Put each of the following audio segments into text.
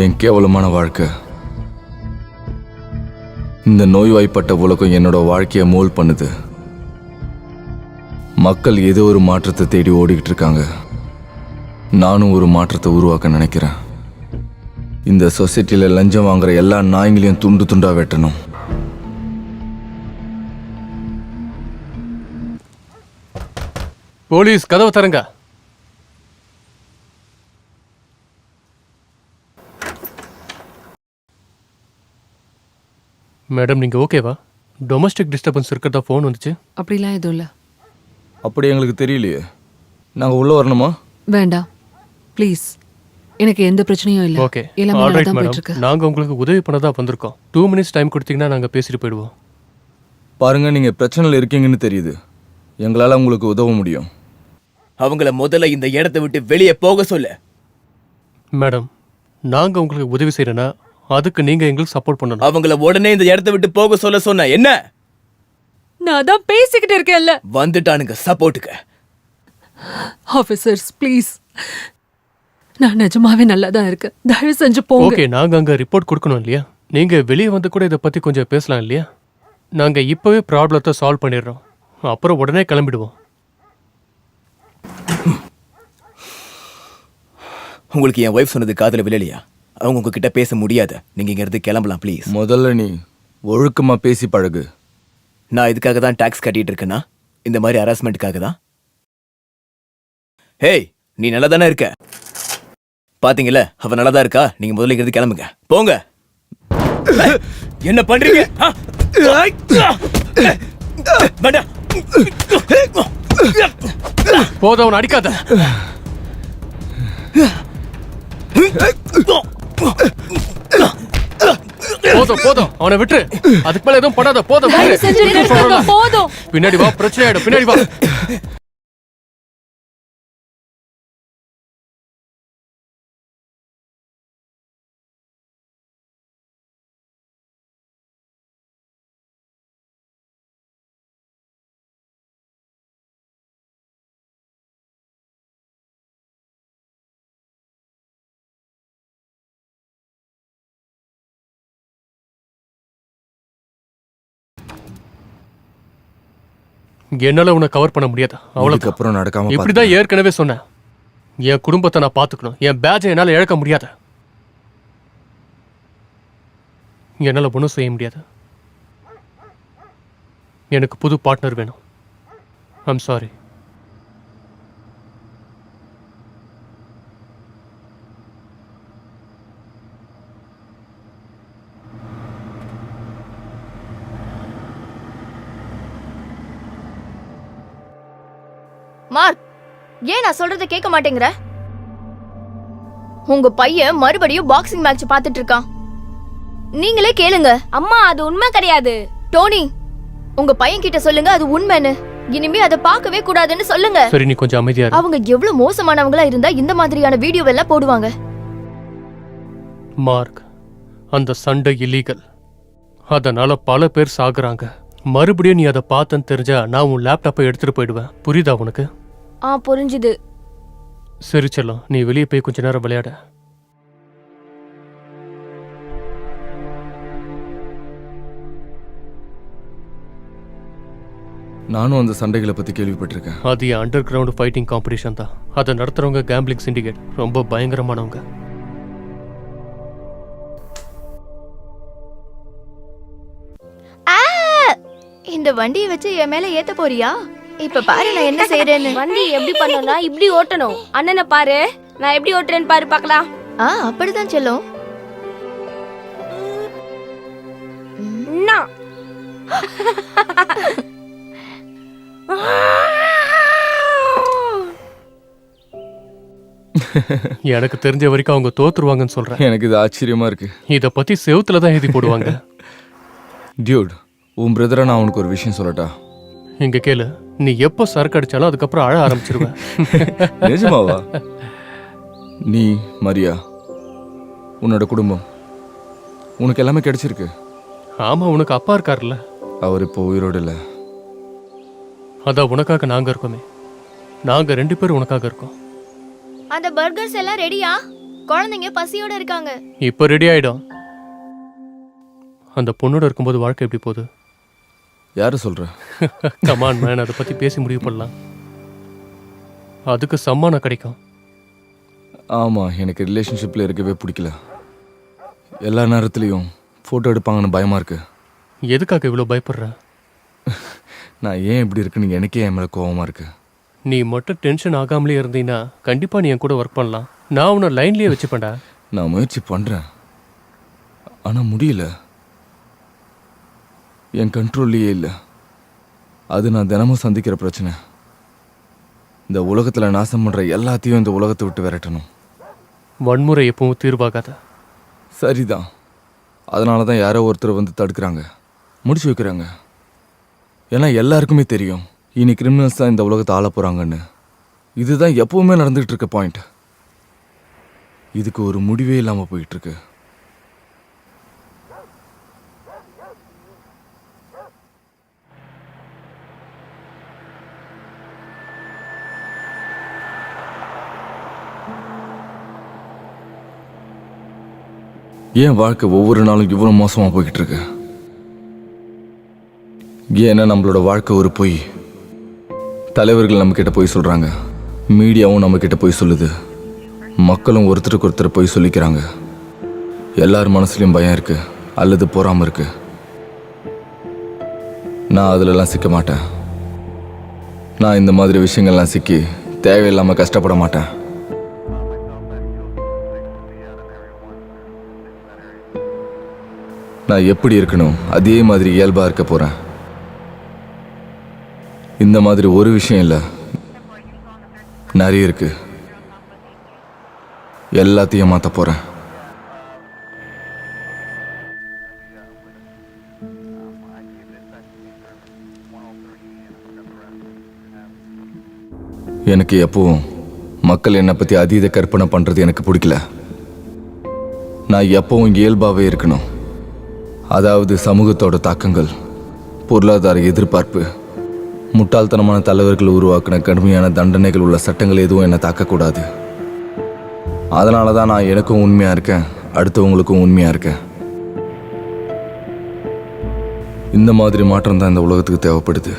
என் கேவலமான வாழ்க்கை. இந்த நோய்வாய்ப்பட்ட உலகம் என்னோட வாழ்க்கையை மோல் பண்ணுது. மக்கள் ஏதோ ஒரு மாற்றத்தை தேடி ஓடிக்கிட்டு இருக்காங்க. நானும் ஒரு மாற்றத்தை உருவாக்க நினைக்கிறேன். இந்த சொசைட்டியில் லஞ்சம் வாங்குற எல்லா நாய்களையும் துண்டு துண்டா வெட்டணும். போலீஸ், கதவை தரங்க. மேடம், நீங்க ஓகேவா? டொமஸ்டிக் டிஸ்டர்பன்ஸ் இருக்கிறதா ஃபோன் வந்துச்சு. அப்படிலாம் எதுவும் இல்லை. அப்படி எங்களுக்கு தெரியலையே. நாங்கள் உள்ள வரணுமா? வேண்டாம் ப்ளீஸ். எனக்கு எந்த பிரச்சனையும் இல்லை. ஓகே, எல்லாமே நல்லா ஆல்ரைட் தான் போயிட்டு மேடம். இருக்கு. நாங்கள் உங்களுக்கு உதவி பண்ண தான் வந்திருக்கோம். 2 minutes டைம் கொடுத்தீங்கன்னா நாங்கள் பேசிட்டு போயிடுவோம். பாருங்க, நீங்கள் பிரச்சனையில் இருக்கீங்கன்னு தெரியுது. எங்களால் உங்களுக்கு உதவ முடியும். அவங்கள முதல்ல இந்த இடத்தை விட்டு வெளியே போக சொல்லு. மேடம், நாங்கள் உங்களுக்கு உதவி செய்யறேன்னா அதுக்கு நீங்கள் எங்களுக்கு சப்போர்ட் பண்ணணும். அவங்கள உடனே இந்த இடத்தை விட்டு போக சொன்ன என்ன? நான் தான் பேசிக்கிட்டு இருக்கேன்ல. வந்துட்டானுங்க சப்போர்ட்டுக்கு. ஆஃபீஸர்ஸ் ப்ளீஸ், நான் நிஜமாவே நல்லா தான் இருக்கேன். தயவு செஞ்சு போங்க. ஓகே, நாங்கள் அங்கே ரிப்போர்ட் கொடுக்கணும் இல்லையா? நீங்கள் வெளியே வந்து கூட இதை பற்றி கொஞ்சம் பேசலாம் இல்லையா? நாங்கள் இப்போவே ப்ராப்ளத்தை சால்வ் பண்ணிடுறோம், அப்புறம் உடனே கிளம்பிடுவோம். உங்களுக்கு என் ஒய்ஃப் சொன்னது காதுல விழலையா? அவங்க உங்ககிட்ட பேச முடியாது. நீங்க இங்க இருந்து கிளம்பலாம் ப்ளீஸ். முதல்ல நீ ஒழுக்கமாக பேசி பழகு. நான் இதுக்காக தான் டாக்ஸ் கட்டிட்டு இருக்கேன்னா? இந்த மாதிரி ஹராஸ்மெண்ட்டுக்காக தான்? ஹேய், நீ நல்லா தானே இருக்க? பாத்தீங்கல்ல, அவ நல்லா தான் இருக்கா. நீங்க முதல்ல இங்க இருந்து கிளம்புங்க, போங்க. என்ன பண்றீங்க? போதும், அவனை அடிக்காத. போதும் போதும், அவனை விட்டு. அதுக்கு மேல எதுவும் படாத. போதும், தயவு செஞ்சு நிறுத்துங்க, போதும். பின்னாடி வா, பிரச்சனை ஆயிடும். பின்னாடி வா. என்னால உன்னை கவர் பண்ண முடியாது. அவ்வளவுக்கு அப்புறம் நடக்காம இப்படிதான் ஏற்கனவே சொன்னேன். என் குடும்பத்தை நான் பாத்துக்கணும். என் பேட்சை என்னால இழக்க முடியாது. என்னால ஒன்றும் செய்ய முடியாது. எனக்கு புது பார்ட்னர் வேணும். I'm sorry. மார்க், ஏன் நான் சொல்றத கேட்க மாட்டேங்கிற? உங்க பையன் மறுபடியும் பாக்ஸிங் மேட்ச் பார்த்துட்டு இருக்கான். நீங்களே கேளுங்க. அம்மா, அது உண்மை கிடையாது. டோனி, உங்க பையன் கிட்ட சொல்லுங்க அது உண்மைன்னு. இனிமே அதை பார்க்கவே கூடாதுன்னு சொல்லுங்க. சரி, நீ கொஞ்சம் அமைதியா இரு. அவங்க எவ்வளவு மோசமானவங்களா இருந்தா இந்த மாதிரியான வீடியோ எல்லாம் போடுவாங்க. மார்க், அந்த சண்டை இல்லீகல். அதனால பல பேர் சாகுறாங்க. மறுபடியும் நீ அதை பார்த்தன்னு தெரிஞ்சா நான் உன் லேப்டாப்பை எடுத்துட்டு போயிடுவேன். புரியுதா உனக்கு? புரிஞ்சுது. சரி செல்லம், நீ வெளியே போய் கொஞ்ச நேரம் விளையாட. நானும் அந்த சண்டைகளை பற்றி கேள்விப்பட்டிருக்கேன். அது அண்டர் கிரவுண்ட் ஃபைட்டிங் காம்படிஷன் தான். அதை நடத்துறவங்க கேம்பிளிங் சிண்டிகேட். ரொம்ப பயங்கரமானவங்க. இந்த வண்டியை வச்சு என் மேல ஏத்த போறியா? இப்ப பாரு நான் என்ன செய்யறேன்னு. வண்டி எப்படி பண்ணணும்னா இப்படி ஓட்டணும். அண்ணனை பாரு, நான் எப்படி ஓட்டுறேன்னு பாரு, பார்க்கலாம். அப்படிதான் செல்லும். எனக்கு தெரிஞ்ச வரைக்கும் அவங்க தோத்துருவாங்கன்னு சொல்றேன். எனக்கு இது ஆச்சரியமா இருக்கு. இத பத்தி செவுத்துல தான் எழுதி போடுவாங்க. டியூட், உன் பிரதரை நான் உனக்கு ஒரு விஷயம் சொல்லட்டா? இங்க கேளு. நீ எப்போ சரக்கு அடிச்சாலும் அதுக்கப்புறம் அழ ஆரம்பிச்சிருவேன். நிஜமாவா? நீ, மரியா, உன்னோட குடும்பம், உனக்கு எல்லாமே கிடைச்சிருக்கு. ஆமா, உனக்கு அப்பா இருக்காருல்ல. அவர் இப்போ உயிரோடு இல்லை. அதான் உனக்காக நாங்க இருக்கோமே. நாங்க 2 பேரும் உனக்காக இருக்கோம். அந்த பர்கர்ஸ் எல்லாம் ரெடியா? குழந்தைங்க பசியோட இருக்காங்க. இப்போ ரெடி ஆயிடும். அந்த பொண்ணோட இருக்கும்போது வாழ்க்கை எப்படி போகுது? யாரு சொல்ற? கமான் மேன், அதை பத்தி பேசி முடிவு பண்ணலாம். அதுக்கு சம்மானம் கிடைக்கும். ஆமா, எனக்கு ரிலேஷன்ஷிப்ல இருக்கவே பிடிக்கல. எல்லா நேரத்துலயும் போட்டோ எடுப்பாங்கன்னு பயமா இருக்கு. எதுக்காக இவ்வளோ பயப்படுற? நான் ஏன் இப்படி இருக்குன்னு எனக்கே என் மேல கோவமா இருக்கு. நீ மட்டும் டென்ஷன் ஆகாமலே இருந்தீங்கன்னா கண்டிப்பா நீ என் கூட ஒர்க் பண்ணலாம். நான் உன்னை லைன்லயே வச்சுப்பேன்டா. நான் முயற்சி பண்றேன், ஆனா முடியல. என் கண்ட்ரோல்லையே இல்லை. அது நான் தினமும் சந்திக்கிற பிரச்சனை. இந்த உலகத்துல நாசம் பண்ற எல்லாத்தையும் இந்த உலகத்தை விட்டு விரட்டணும். வன்முறை எப்பவும் தீர்வாகாத. சரிதான், அதனால தான் யாரோ ஒருத்தர் வந்து தடுக்கிறாங்க, முடிச்சு வைக்கிறாங்க. ஏன்னா எல்லாருக்குமே தெரியும் இனி கிரிமினல்ஸ் தான் இந்த உலகத்தை ஆள போறாங்கன்னு. இதுதான் எப்பவுமே நடந்துகிட்டு இருக்க பாயிண்ட். இதுக்கு ஒரு முடிவே இல்லாம போயிட்டு இருக்கு. ஏன் வாழ்க்கை ஒவ்வொரு நாளும் இவ்வளவு மோசமா போய்கிட்டு இருக்கு? ஏன்னா நம்மளோட வாழ்க்கை ஒரு பொய். தலைவர்கள் நம்ம கிட்ட போய் சொல்றாங்க, மீடியாவும் நம்ம கிட்ட போய் சொல்லுது, மக்களும் ஒருத்தருக்கு ஒருத்தர் போய் சொல்லிக்கிறாங்க. எல்லார் மனசுலயும் பயம் இருக்கு அல்லது பொறாம இருக்கு. நான் அதுலலாம் சிக்க மாட்டேன். நான் இந்த மாதிரி விஷயங்கள்லாம் சிக்கி தேவையில்லாம கஷ்டப்பட மாட்டேன். நான் எப்படி இருக்கணும் அதே மாதிரி இயல்பா இருக்க போறேன். இந்த மாதிரி ஒரு விஷயம் இல்லை, நிறைய இருக்கு. எல்லாத்தையும் மாத்த போறேன். எனக்கு எப்பவும் மக்கள் என்னை பத்தி அதீத கற்பனை பண்றது எனக்கு பிடிக்கல. நான் எப்பவும் இயல்பாவே இருக்கணும். அதாவது சமூகத்தோட தாக்கங்கள், பொருளாதார எதிர்பார்ப்பு, முட்டாள்தனமான தலைவர்கள் உருவாக்கின கடுமையான தண்டனைகள் உள்ள சட்டங்கள் எதுவும் என்னை தாக்கக்கூடாது. அதனால தான் நான் எனக்கும் உண்மையா இருக்கேன், அடுத்தவங்களுக்கும் உண்மையா இருக்கேன். இந்த மாதிரி மாற்றம் தான் இந்த உலகத்துக்கு தேவைப்படுது.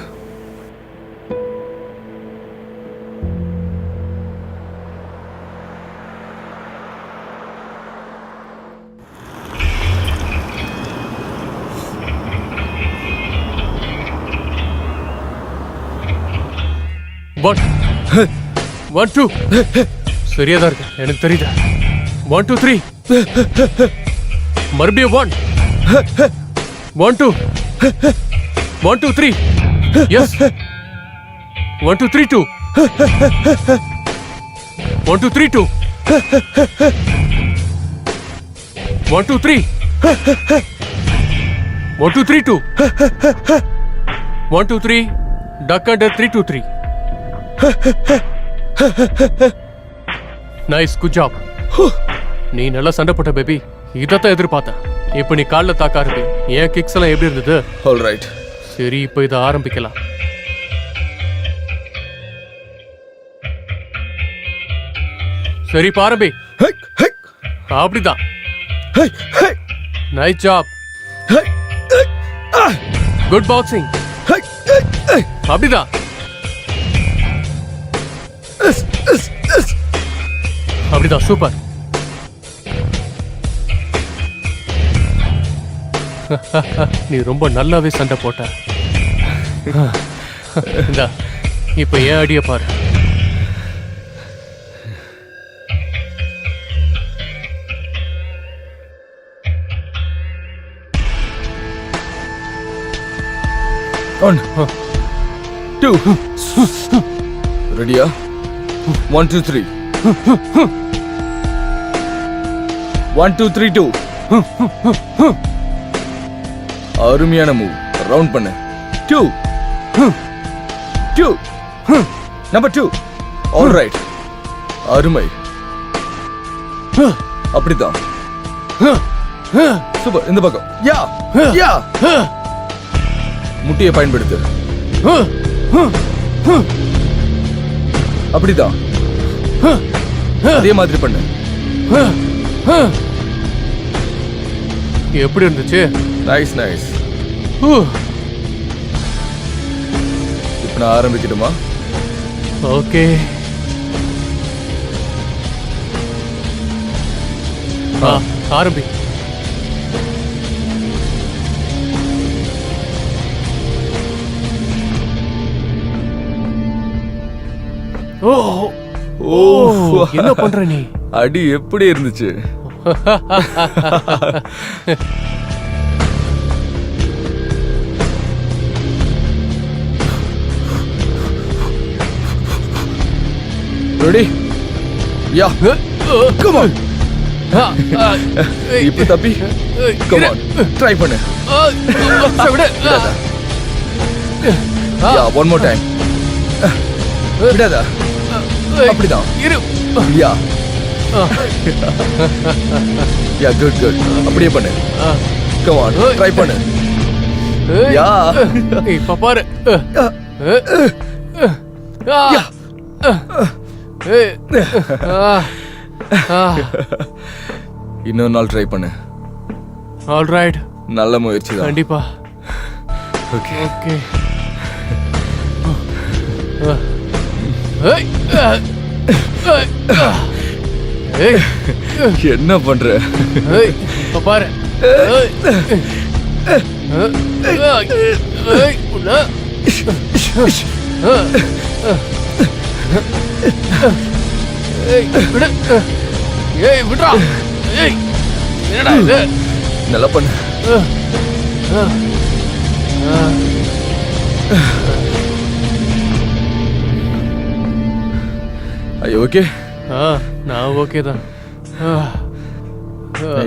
ஒன் டூ சரியாதான் இருக்கு, எனக்கு தெரியுது. 1 2 3 மறுபடியும் 1 1 2 1 2 3 S 1 2 3 2 1 2 3 2 1 2 3 1 2 3 2 1 2 3 duck under 3 2 3. Nice, good job. நீ நல்லா சண்டை போட்ட பேபி, இதைத்தான் எதிர்பார்த்தேன். இப்ப நீ காலில் தாக்க ஆரம்பி. ஏன் கிக்ஸ் எல்லாம் எப்படி இருந்தது? All right. சரி, இப்ப இதை ஆரம்பிக்கலாம். சரி, இப்ப ஆரம்பி. அப்படிதான். Nice job. Good boxing. அப்படிதான். அப்படிதான், சூப்பர். நீ ரொம்ப நல்லாவே சண்டை போட்ட. இந்தா, இப்ப ஏன் அடிய பாரு. One, two, ரெடியா? 1 2 3 1 2 3 2. அருமையான மூவ். ரவுண்ட் பண்ணு. 2 2 நம்பர் 2. All right. அருமை. அப்படிதான். சூப்பர். இந்த பக்கம். யா யா. முட்டியை பயன்படுத்து. அப்படிதான். அதே மாதிரி பண்ணு. எப்படி இருந்துச்சு? Nice nice. ஹூ. இப்போ நான் ஆரம்பிக்கட்டுமா? ஓகே. ஆரம்பி. ஓ ஓ, என்ன பண்ற நீ? அடி எப்படி இருந்துச்சு? ரெடி? Yeah, come on. இப்போ தப்பி. கம் ஆன், ட்ரை பண்ணு. விடாத. யா, ஒன் மோர் டைம். விடாத. அப்படிதான். இரு. யா. யா, குட் குட். அப்படியே பண்ணு. கம் ஆன், ட்ரை பண்ணு. யா. இப்ப பாரு. இன்னொரு நாள் ட்ரை பண்ணு. ஆல்ரைட். நல்ல முயற்சி தான். கண்டிப்பா. Okay okay. என்ன பண்ற? இப்ப பாரு. ஏய் விட்றா. ஏய் என்னடா இது? நல்லா பண்ணு. ஐயோ ஓகே. நான் ஓகே தான்.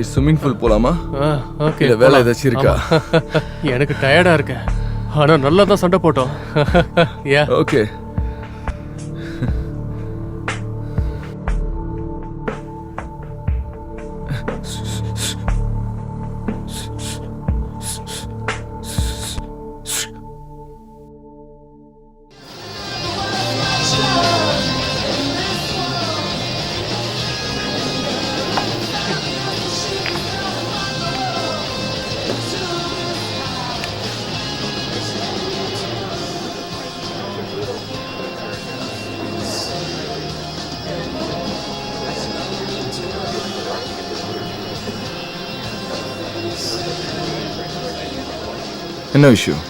ஸ்விம்மிங் பூல் போலாமா? ஓகே. இல்ல வேலை ஏதாச்சும் இருக்கா? எனக்கு டயர்டா இருக்கு. ஆனா நல்லா தான் சண்டை போட்டோம். Yeah okay. என்ன விஷயம்?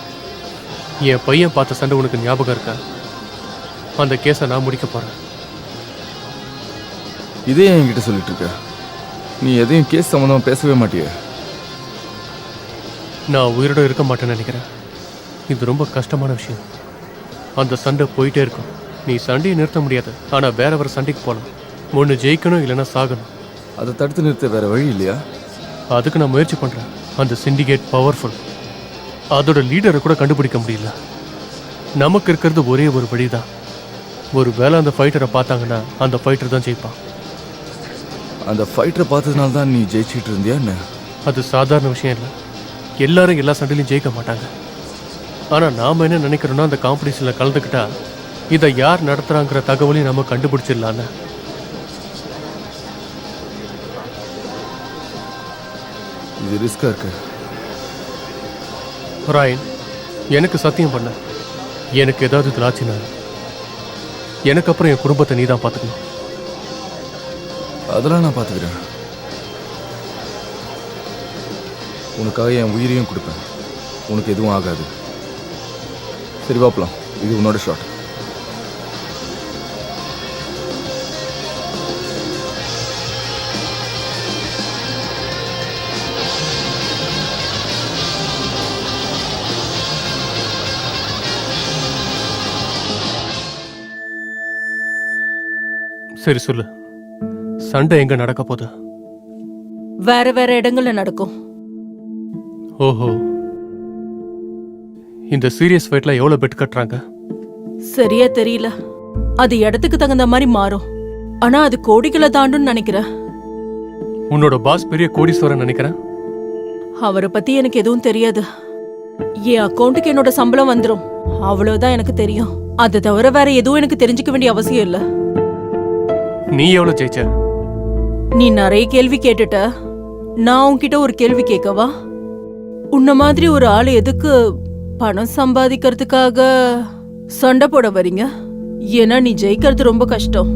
என் பையன் பார்த்த சண்டை உனக்கு ஞாபகம் இருக்கா? அந்த கேஸை நான் முடிக்க போறேன். இதே என்கிட்ட சொல்லிட்டு இருக்க. நீ எதையும் கேஸ் சம்மந்தமா பேசவே மாட்டிய. நான் உயிரோட இருக்க மாட்டேன்னு நினைக்கிறேன். இது ரொம்ப கஷ்டமான விஷயம். அந்த சண்டை போயிட்டே இருக்கும். நீ சண்டையை நிறுத்த முடியாது. ஆனா வேற வேற சண்டைக்கு போகலாம். ஒன்று ஜெயிக்கணும், இல்லைன்னா சாகணும். அதை தடுத்து நிறுத்த வேற வழி இல்லையா? அதுக்கு நான் முயற்சி பண்றேன். அந்த சிண்டிகேட் பவர்ஃபுல். அதோட லீடரை கூட கண்டுபிடிக்க முடியல. நமக்கு இருக்கிறது ஒரே ஒரு வழிதான். ஒரு வேளை அந்த ஃபைட்டரை பார்த்தாங்கன்னா அந்த ஃபைட்டர் தான் ஜெயிப்பான். அந்த ஃபைட்டரை பார்த்ததுனால தான் நீ ஜெயிச்சிட்டு இருந்தியா என்ன? அது சாதாரண விஷயம் இல்லை. எல்லாரும் எல்லா சண்டையிலையும் ஜெயிக்க மாட்டாங்க. ஆனால் நாம் என்ன நினைக்கிறோன்னா, அந்த காம்படிஷனில் கலந்துக்கிட்டா இதை யார் நடத்துகிறாங்கிற தகவலையும் நம்ம கண்டுபிடிச்சிடலான்னு. இது ரிஸ்கா இருக்கு. ராயன், எனக்கு சத்தியம் பண்ண, எனக்கு ஏதாவது திராட்சினா எனக்கு அப்புறம் என் குடும்பத்தை நீ தான் பார்த்துக்கணும். அதெல்லாம் நான் பார்த்துக்கிறேன். உனக்காக என் உயிரையும் கொடுப்பேன். உனக்கு எதுவும் ஆகாது. சரி பார்க்கலாம். இது உன்னோட ஷாட். சரி சொல்லு, சண்டை எங்க நடக்க போகுது? வேற வேற இடங்கள்ல நடக்கும். ஓஹோ, இந்த சீரியஸ் ஃபைட்ல எவ்வளவு பெட் கட்டுறாங்க? சரியா தெரியல. அது இடத்துக்கு தகுந்த மாதிரி மாறும். ஆனா அது கோடிகளை தாண்டும்னு நினைக்கிறேன். உன்னோட பாஸ் பெரிய கோடீஸ்வரன் நினைக்கிறேன். அவரை பத்தி எனக்கு எதுவும் தெரியாது. என் அக்கௌண்ட்டுக்கு என்னோட சம்பளம் வந்துடும், அவ்வளவுதான் எனக்கு தெரியும். அதை தவிர வேற எதுவும் எனக்கு தெரிஞ்சுக்க வேண்டிய அவசியம் இல்ல. நீ எவ்வளவு ஜெயிச்ச? நீ நிறைய கேள்வி கேட்டுட்ட. நான் உன்கிட்ட ஒரு கேள்வி கேட்கவா? உன்ன மாதிரி ஒரு ஆள் எதுக்கு பணம் சம்பாதிக்கிறதுக்காக சண்டை போட வரீங்க? ஏன்னா நீ ஜெயிக்கிறது ரொம்ப கஷ்டம்.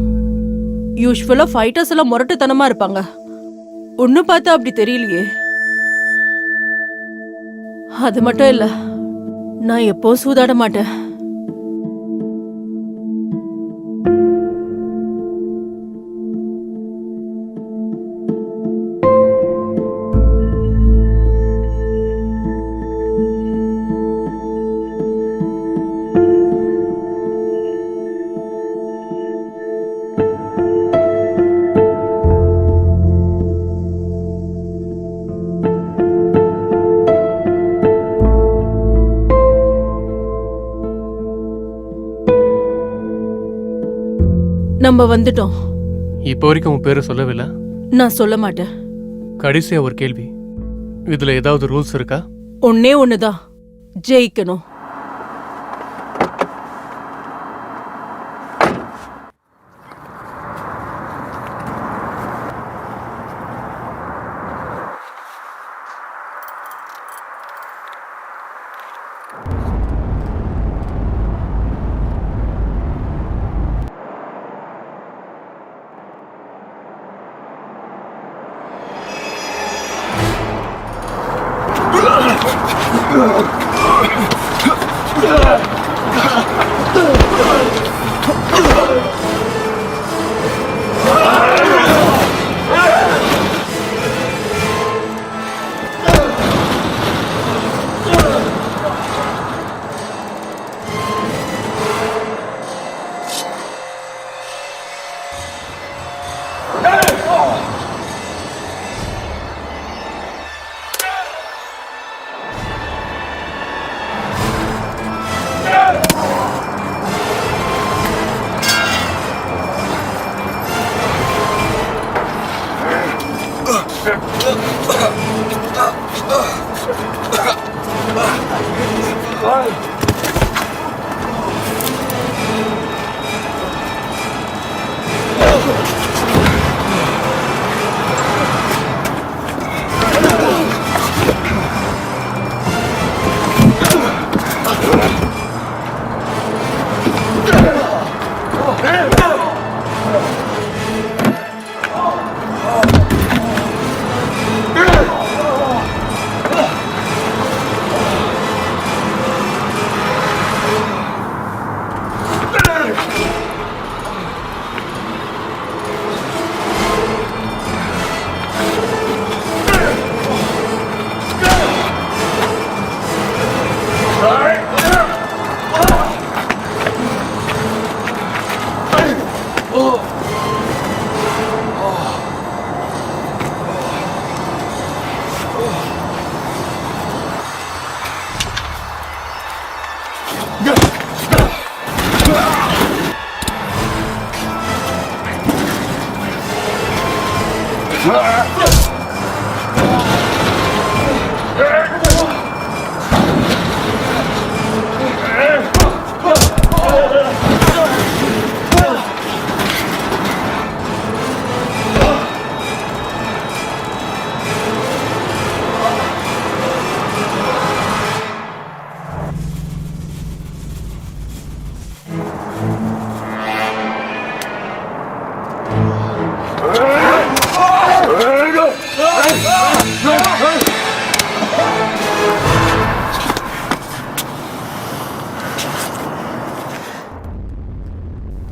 யூஸ்வலா ஃபைட்டர்ஸ் எல்லாம் முரட்டுத்தனமா இருப்பாங்க. ஒன்னு பார்த்தா அப்படி தெரியலையே. அது மட்டும் இல்ல, நான் எப்போ சூதாட மாட்டேன். நம்ம வந்துட்டோம். இப்போ வரைக்கும் உன் பேரை சொல்லவில்லை. நான் சொல்ல மாட்டேன். கடைசியா ஒரு கேள்வி, இதுல ஏதாவது ரூல்ஸ் இருக்கா? ஒன்னே ஒண்ணுதான், ஜெயிக்கணும்.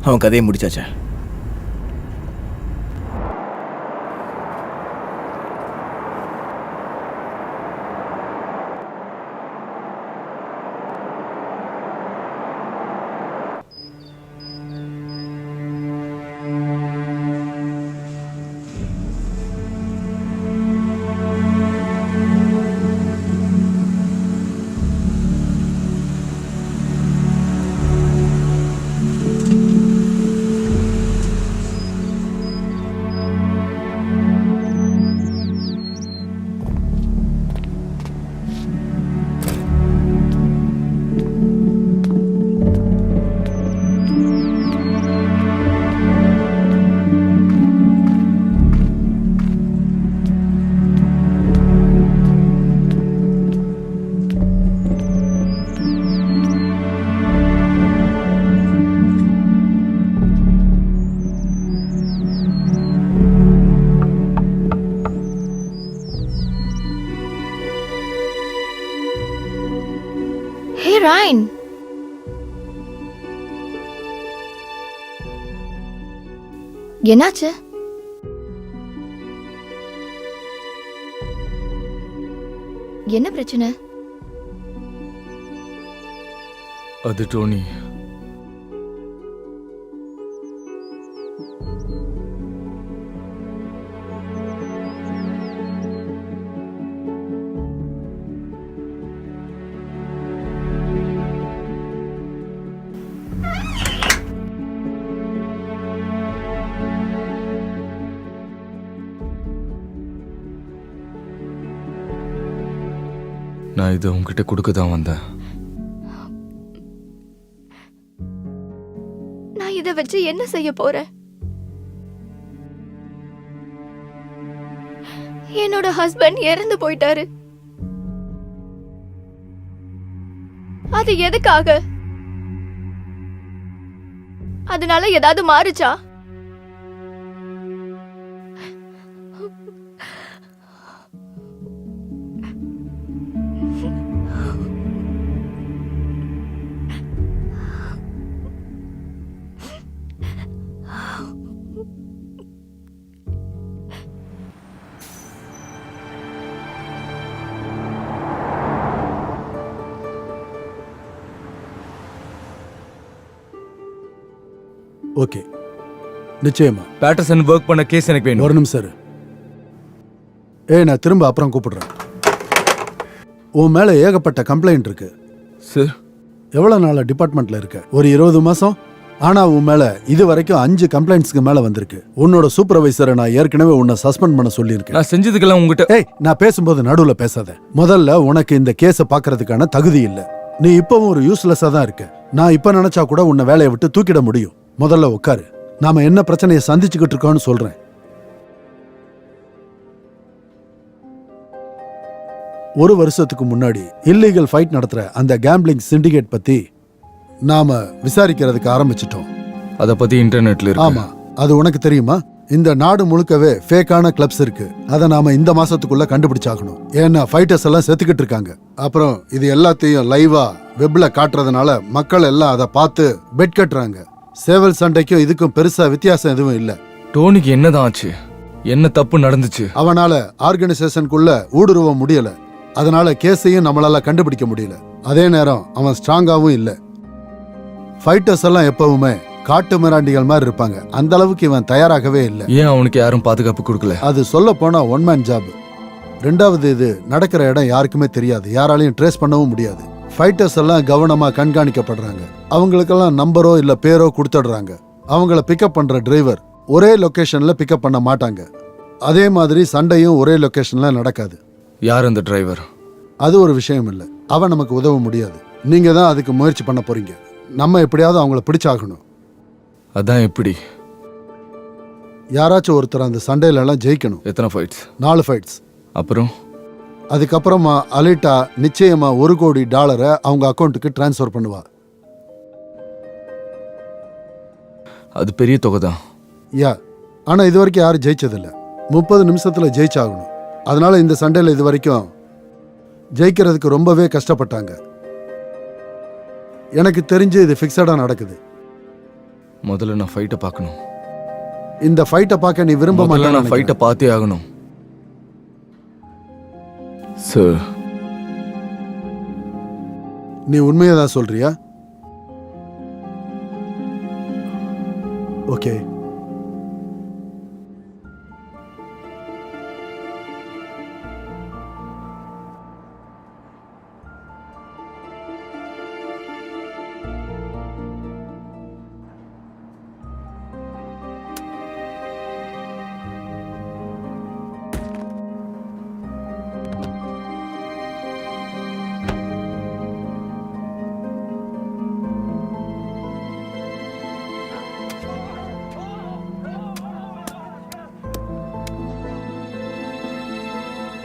அவன் கதையை முடிச்சாச்சா? என்னாச்சு? என்ன பிரச்சனை? அது டோனி. நான் இதை உங்ககிட்ட கொடுக்க தான் வந்தேன். நான் இதை வச்சு என்ன செய்ய போறேன்? என்னோட ஹஸ்பண்ட் இறந்து போயிட்டாரு. அது எதுக்காக? அதனால ஏதாவது மாறுச்சா? ஓகே, நிச்சயமா. பேட்டர்சன் ஒர்க் பண்ண கேஸ் எனக்கு வேணும். ஒரு நிமிஷம் இரு. நான் திரும்ப அப்புறம் கூப்பிடுறேன். உன் மேல ஏகப்பட்ட கம்ப்ளைண்ட் இருக்கு. சார், எவ்வளவு நாளா டிபார்ட்மெண்ட்ல இருக்க? ஒரு 20 மாசம். ஆனா உன் மேல இது வரைக்கும் 5 கம்ப்ளைண்ட்ஸ்க்கு மேல வந்திருக்கு. உன்னோட சூப்பர்வைசரை நான் ஏற்கனவே உன்னை சஸ்பெண்ட் பண்ண சொல்லியிருக்கேன். நான் செஞ்சதுக்கெல்லாம் உங்ககிட்ட நான் பேசும்போது நடுவுல பேசாத. முதல்ல உனக்கு இந்த கேஸை பாக்குறதுக்கான தகுதி இல்ல. நீ இப்பவும் ஒரு யூஸ்லெஸ்ஸா தான் இருக்க. நான் இப்ப நினைச்சா கூட உன்னை வேலையை விட்டு தூக்கிட முடியும். முதல்ல உட்காரு. நாம என்ன பிரச்சனையை சந்திச்சுக்கிட்டு இருக்கோம்னு சொல்றேன். ஒரு வருஷத்துக்கு முன்னாடி இல்லீகல் ஃபைட் நடத்துற அந்த கேம்பிளிங் சிண்டிகேட் பத்தி நாம விசாரிக்கிறதுக்கு ஆரம்பிச்சிட்டோம். அத பத்தி இன்டர்நெட்ல இருக்கு. ஆமா, அது உனக்கு தெரியுமா? இந்த நாடு முழுக்கவே ஃபேக்கான கிளப்ஸ் இருக்கு. அதை நாம இந்த மாசத்துக்குள்ள கண்டுபிடிச்சாகணும். ஏன்னா ஃபைட்டர்ஸ் எல்லாம் செத்துக்கிட்டு இருக்காங்க. அப்புறம் இது எல்லாத்தையும் லைவா வெப்ல காட்டுறதுனால மக்கள் எல்லாம் அதை பார்த்து பெட் கட்டுறாங்க. சேவல் சண்டைக்கும் இதுக்கும் பெருசா வித்தியாசம் எதுவும் இல்ல. டோனிக்கு என்னதான் ஆச்சு? என்ன தப்பு நடந்துச்சு? அவனால ஆர்கனைசேஷனுக்குள்ள ஊடுருவ முடியல. அதனால கேஸையும் நம்மளால கண்டுபிடிக்க முடியல. அதே நேரம் அவன் ஸ்ட்ராங்காவும் இல்ல. ஃபைட்டர்ஸ் எல்லாம் எப்பவுமே காட்டு மிராண்டிகள் மாதிரி இருப்பாங்க. அந்த அளவுக்கு இவன் தயாராகவே இல்லை. ஏன் அவனுக்கு யாரும் பாதுகாப்பு கொடுக்கல? அது சொல்ல போனா ஒன் மேன் ஜாப். ரெண்டாவது, இது நடக்கிற இடம் யாருக்குமே தெரியாது. யாராலையும் ட்ரேஸ் பண்ணவும் முடியாது. ஃபைட்டர்ஸ் எல்லாம் கவனமா கண்காணிக்கப்படுறாங்க. அவங்களுக்கெல்லாம் நம்பரோ இல்ல பேரோ கொடுத்துடுறாங்க. அவங்கள பிக்கப் பண்ற டிரைவர் ஒரே லொகேஷன்ல பிக்கப் பண்ண மாட்டாங்க. அதே மாதிரி சண்டையும் ஒரே லொகேஷன்ல நடக்காது. யார் அந்த டிரைவர்? அது ஒரு விஷயம் இல்லை. அவன் நமக்கு உதவ முடியாது. நீங்க தான் அதுக்கு முயற்சி பண்ண போறீங்க. நம்ம எப்படியாவது அவங்கள பிடிச்சாகணும். அதான் எப்படி? யாராச்சும் ஒருத்தர் அந்த சண்டையில எல்லாம் ஜெயிக்கணும். எத்தனை ஃபைட்ஸ்? 4 ஃபைட்ஸ். அப்புறம் அதுக்கப்புறமா அலிட்டா நிச்சயமா $1 கோடி அவங்க அக்கௌண்ட்டுக்கு டிரான்ஸ்ஃபர் பண்ணுவா. அது பெரிய தொகை தான். ஆனா இது வரைக்கும் யாரும் ஜெயிச்சதில்ல. 30 நிமிஷத்துல ஜெயிச்சாகணும். அதனால இந்த சண்டையில இது வரைக்கும் ஜெயிக்கிறதுக்கு ரொம்பவே கஷ்டப்பட்டாங்க. எனக்கு தெரிஞ்சு இது ஃபிக்ஸடா நடக்குது. முதல்ல நான் ஃபைட்டை பார்க்கணும். இந்த ஃபைட்டை பார்க்க நீ விரும்ப முதல்ல நான் மாட்டேன். ஃபைட்டை பார்த்தே ஆகணும். சார், நீ உண்மையை தான் சொல்றியா? ஓகே.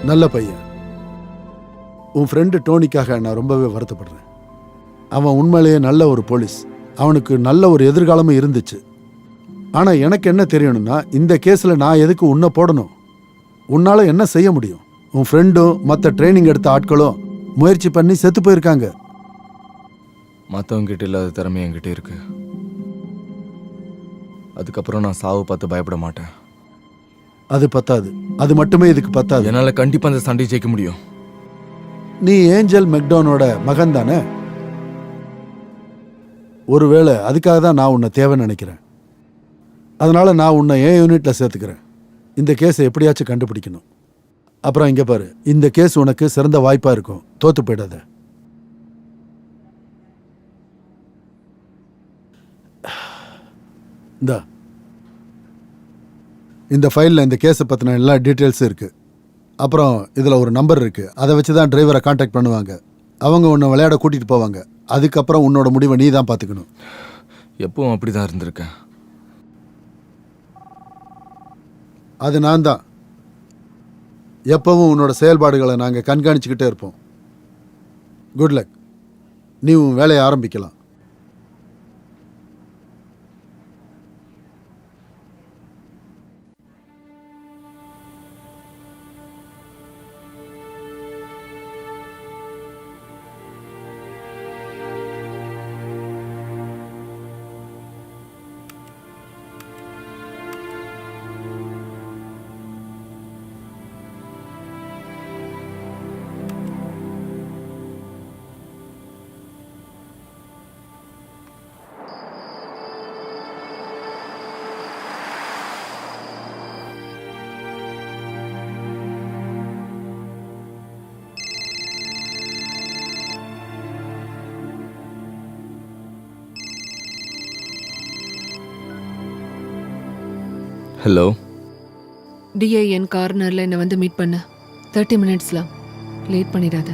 நல்ல பையன். உன் ஃப்ரெண்டு டோனிக்காக நான் ரொம்பவே வருத்தப்படுறேன். அவன் உண்மையிலேயே நல்ல ஒரு போலீஸ். அவனுக்கு நல்ல ஒரு எதிர்காலமும் இருந்துச்சு. ஆனால் எனக்கு என்ன தெரியணும்னா, இந்த கேஸில் நான் எதுக்கு உன்னை போடணும்? உன்னால் என்ன செய்ய முடியும்? உன் ஃப்ரெண்டும் மற்ற ட்ரைனிங் எடுத்த ஆட்களும் முயற்சி பண்ணி செத்து போயிருக்காங்க. மற்றவங்க கிட்ட இல்லாத திறமை என்கிட்ட இருக்கு. அதுக்கப்புறம் நான் சாவு பார்த்து பயப்பட மாட்டேன். அது பத்தாது. அது மட்டுமே இதுக்கு பத்தாது. என்னால் கண்டிப்பாக அந்த சண்டையை ஜெயிக்க முடியும். நீ ஏஞ்சல் மெக்டோனோட மகன் தானே? ஒருவேளை அதுக்காக தான் நான் உன்னை தேவைன்னு நினைக்கிறேன். அதனால நான் உன்னை என் யூனிட்ல சேர்த்துக்கிறேன். இந்த கேஸை எப்படியாச்சும் கண்டுபிடிக்கணும். அப்புறம் இங்க பாரு, இந்த கேஸ் உனக்கு சிறந்த வாய்ப்பா இருக்கும். தோத்து போயிடாத. இந்த ஃபைலில் இந்த கேஸை பற்றின எல்லா டீட்டெயில்ஸும் இருக்குது. அப்புறம் இதில் ஒரு நம்பர் இருக்குது. அதை வச்சு தான் டிரைவரை காண்டாக்ட் பண்ணுவாங்க. அவங்க உன்னை விளையாட கூட்டிகிட்டு போவாங்க. அதுக்கப்புறம் உன்னோட முடிவை நீ தான் பார்த்துக்கணும். எப்பவும் அப்படி தான் இருந்திருக்கேன். அது நான் தான். எப்பவும் உன்னோட செயல்பாடுகளை நாங்கள் கண்காணிச்சுக்கிட்டே இருப்போம். Good luck. நீ உன் வேலையை ஆரம்பிக்கலாம். ஹலோ. டிஐஎன் கார்னரில் என்னை வந்து மீட் பண்ண. 30 மினிட்ஸ்ல. லேட் பண்ணிடாத.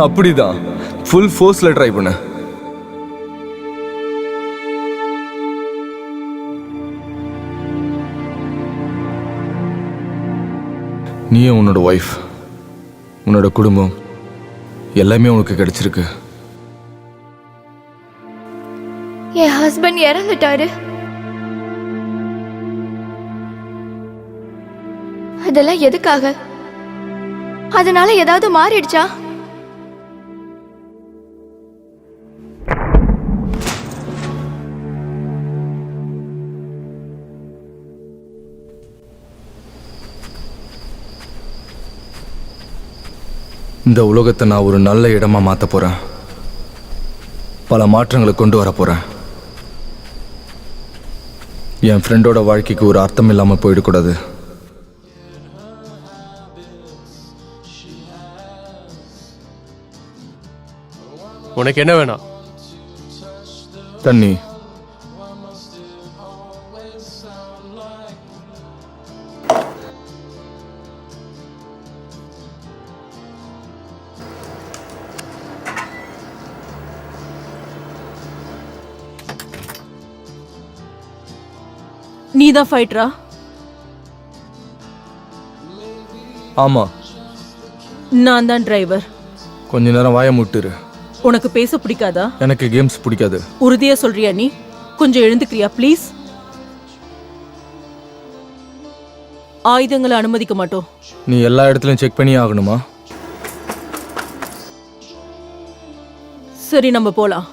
அப்படிதான். ஃபுல் ஃபோர்ஸில் ட்ரை பண்ண. நீயும் உன்னோட ஒய்ஃப், உன்னோட குடும்பம் எல்லாமே உனக்கு கிடைச்சிருக்கு. என் ஹஸ்பண்ட் இறந்துட்டாரு. அதெல்லாம் எதுக்காக? அதனால ஏதாவது மாறிடுச்சா? இந்த உலகத்தை நான் ஒரு நல்ல இடமா மாற்ற போகிறேன். பல மாற்றங்களை கொண்டு வர போகிறேன். என் ஃப்ரெண்டோட வாழ்க்கைக்கு ஒரு அர்த்தம் இல்லாமல் போயிடக்கூடாது. உனக்கு என்ன வேணாம்? தண்ணி. நீதான் ஃபைட்டரா? ஆமா, நான் தான் டிரைவர். கொஞ்ச நேரம் வாய முட்டுரு. உனக்கு பேச பிடிக்காதா? எனக்கு கேம்ஸ் பிடிக்காது. உறுதியா சொல்றியா நீ? கொஞ்சம் எழுந்துக்கிறியா ப்ளீஸ்? ஆயுதங்களை அனுமதிக்க மாட்டோம். நீ எல்லா இடத்துலையும் செக் பண்ணி ஆகணுமா? சரி, நம்ம போலாம்.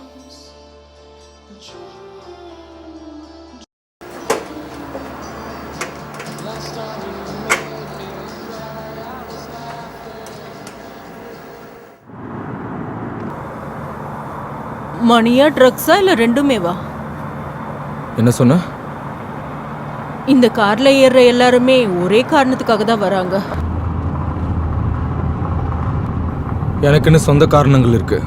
மணியா ட்ரக்ஸா இல்ல ரெண்டுமேவா? என்ன சொன்ன? இந்த கார்ல ஏறுற எல்லாருமே ஒரே காரணத்துக்காக தான் வராங்க. எனக்குன்னு சொந்த காரணங்கள் இருக்கு.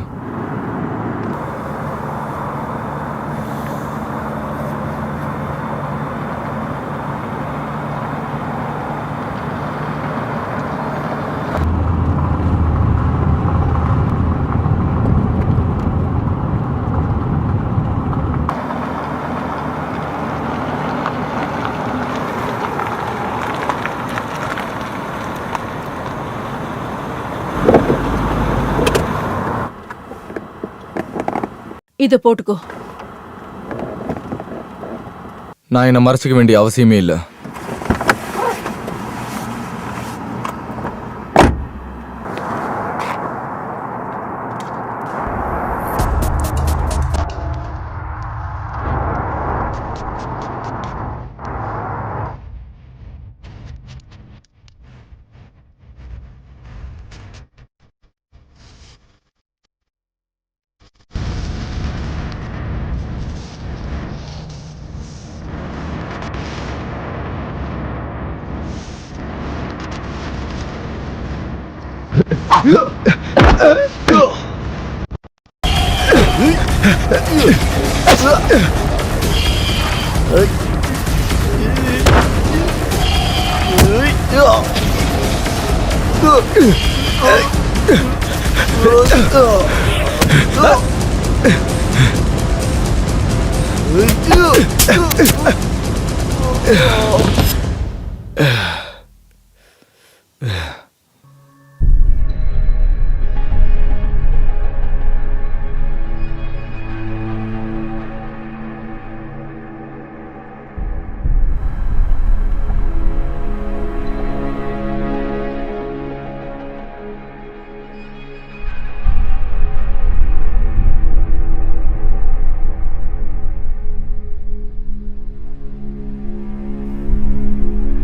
இத போட்டுக்கோ. நான் என்னை மறைச்சிக்க வேண்டிய அவசியமே இல்லை.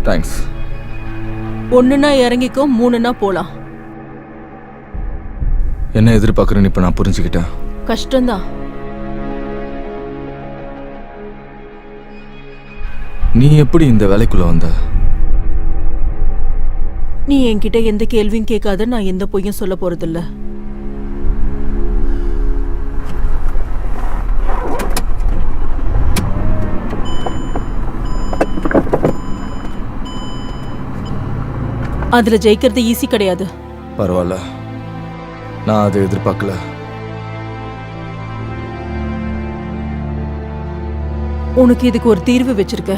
தேங்க்ஸ். ஒண்ணுனா இறங்கிக்கோ, மூணுனா போலாம். என்ன எதிர்பார்க்குறேன்னு இப்போ நான் புரிஞ்சுக்கிட்டேன். கஷ்டம்தான். நீ எப்படி இந்த வேலைக்குள்ள வந்த? நீ என்கிட்ட எந்த கேள்வியும் கேட்காத, நான் எந்த பொய்யும் சொல்ல போறதில்ல. அதுல ஜெயிக்கிறது ஈஸி கிடையாது. பரவாயில்ல, நான் அதை எதிர்பார்க்கல. உனக்கு இதுக்கு ஒரு தீர்வு வச்சிருக்க.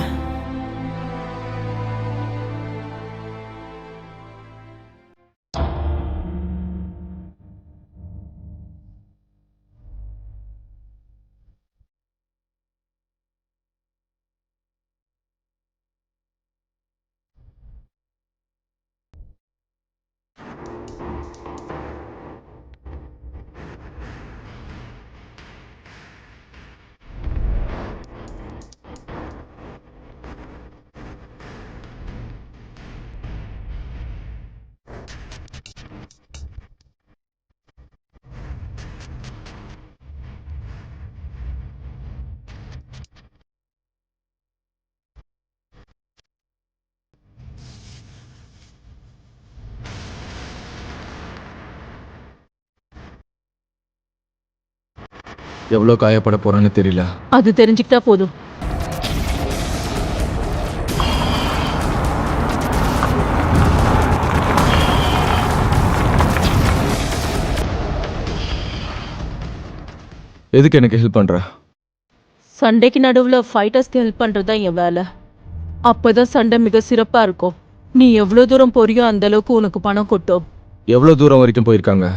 எவ்வளோ காயப்பட போறான்னு தெரியல. அது தெரிஞ்சுக்கிட்டா போதும். எதுக்கு எனக்கு ஹெல்ப் பண்ற? சண்டைக்கு நடுவில் ஃபைட்டர்ஸ்க்கு ஹெல்ப் பண்ணுறது தான் என் வேலை. அப்போதான் சண்டை மிக சிறப்பாக இருக்கும். நீ எவ்வளோ தூரம் போறியோ அந்த அளவுக்கு உனக்கு பணம் கொட்டும். எவ்வளோ தூரம் வரைக்கும் போயிருக்காங்க?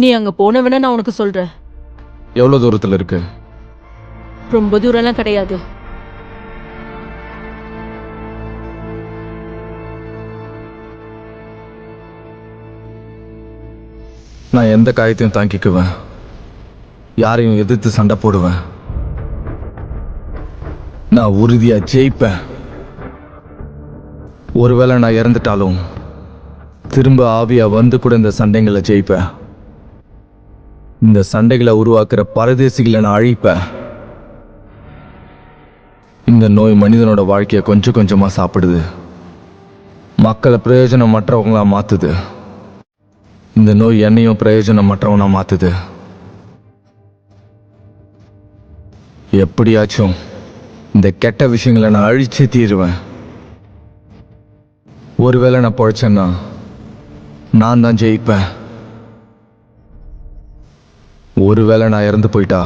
நீ அங்கே போனவன நான் உனக்கு சொல்கிறேன். எவ்வளோ தூரத்தில் இருக்கு? ரொம்ப தூரம்லாம் கிடையாது. நான் எந்த காயத்தையும் தாங்கிக்குவேன், யாரையும் எதிர்த்து சண்டை போடுவேன். நான் உறுதியா ஜெயிப்பேன். ஒருவேளை நான் இறந்துட்டாலும் திரும்ப ஆவியா வந்து கூட இந்த சண்டைகளை ஜெயிப்பேன். இந்த சண்டைகளை உருவாக்குற பரதேசிகளை நான் அழிப்பேன். இந்த நோய் மனிதனோட வாழ்க்கையை கொஞ்சம் கொஞ்சமா சாப்பிடுது, மக்களை பிரயோஜனமற்றவங்களா மாத்துது. இந்த நோய் என்னையும் பிரயோஜனமற்றவனா மாத்துது. எப்படியாச்சும் இந்த கெட்ட விஷயங்களை நான் அழிச்சே தீருவேன். ஒருவேளை நான் பொழைச்சேன்னா நான் தான் ஜெயிப்பேன். ஒருவேளை நான் இறந்து போயிட்டா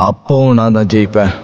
அப்பவும் நான் தான் ஜெயிப்பேன்.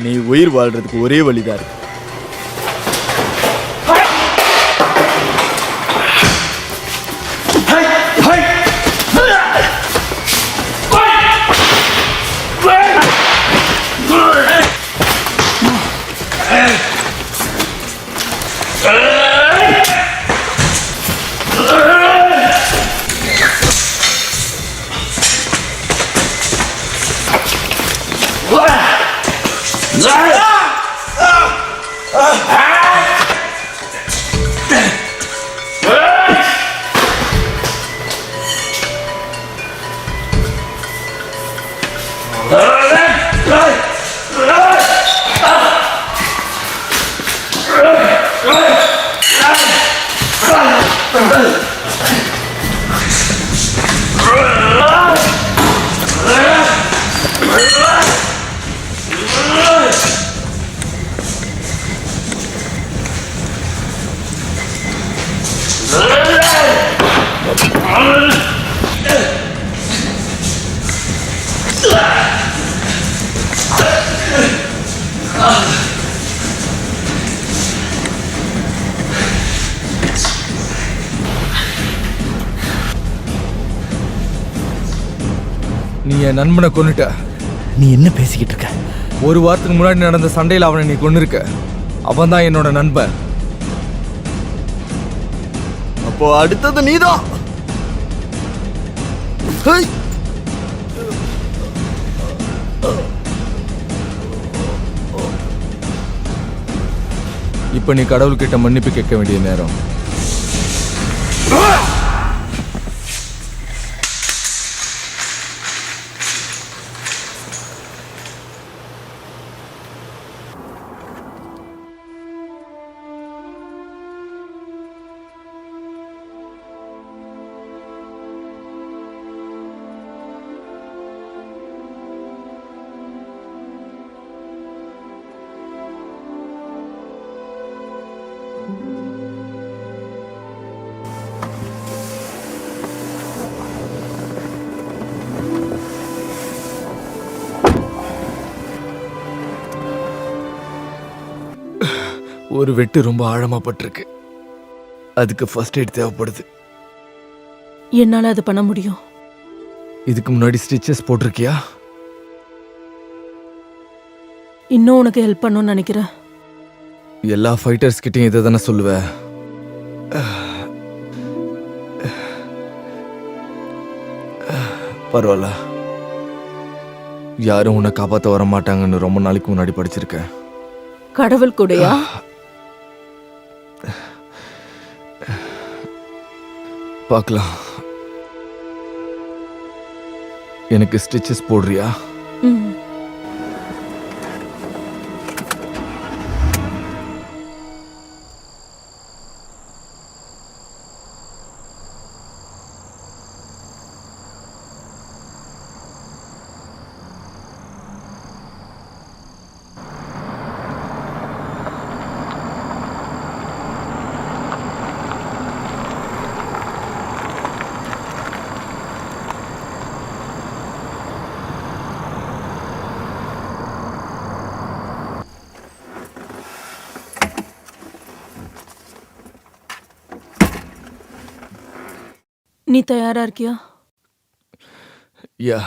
நீ உயிர் வாழ்றதுக்கு ஒரே வழிதான் இருக்கு. நீ என் நண்பனை கொன்னுட்ட. நீ என்ன பேசிக்கிட்டு இருக்க? ஒரு வாரத்துக்கு முன்னாடி நடந்த சண்டையில் அவனை நீ கொன்னிருக்க. அவன் தான் என்னோட நண்பன். அப்போ அடுத்தது நீதான். இப்ப நீ கடவுள்கிட்ட மன்னிப்பு கேட்க வேண்டிய நேரம். ஒரு வெட்டு ரொம்ப ஆழமா பட்டிருக்கு. அதுக்கு ஃபர்ஸ்ட் எய்ட் தேவைப்படுது. என்னால அது பண்ண முடியும். இதுக்கு முன்னாடி ஸ்டிச்சஸ் போட்டிருக்கியா? இன்னும் உனக்கு ஹெல்ப் பண்ணணும்னு நினைக்கிறேன். எல்லா ஃபைட்டர்ஸ் கிட்டையும் இதை தானே சொல்லுவேன். பரவாயில்ல, யாரும் உன்னை காப்பாற்ற வர மாட்டாங்கன்னு ரொம்ப நாளைக்கு முன்னாடி படிச்சிருக்கேன். கடவுள் கூடயா? பார்க்கலாம். எனக்கு ஸ்டிச்சஸ் போடுறியா? ம். நீ தயாரா இருக்கியா? யா.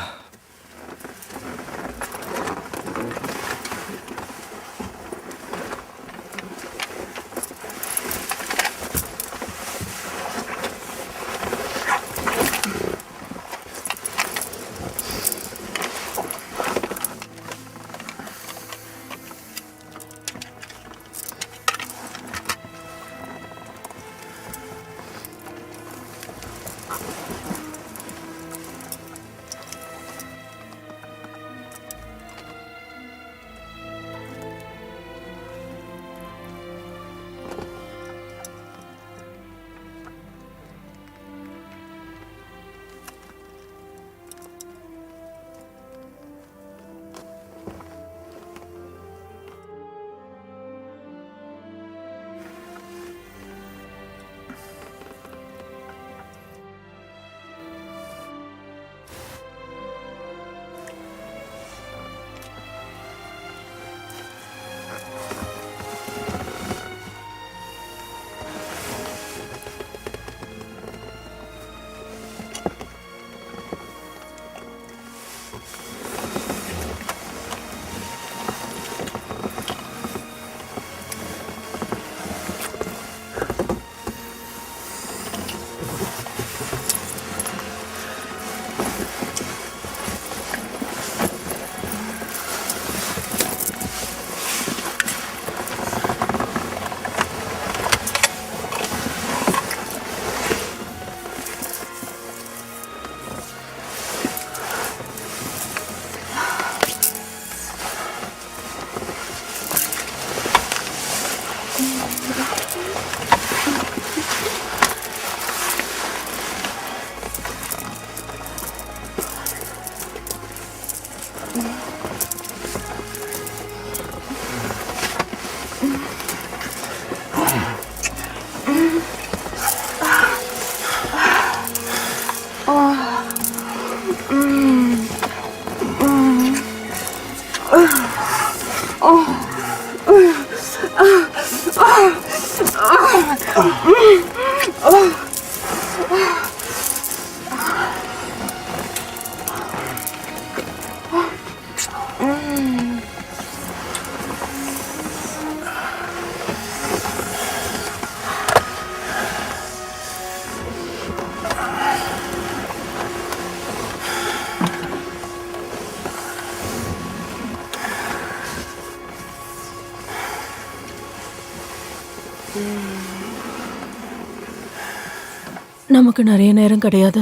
நமக்கு நிறைய நேரம் கிடையாது.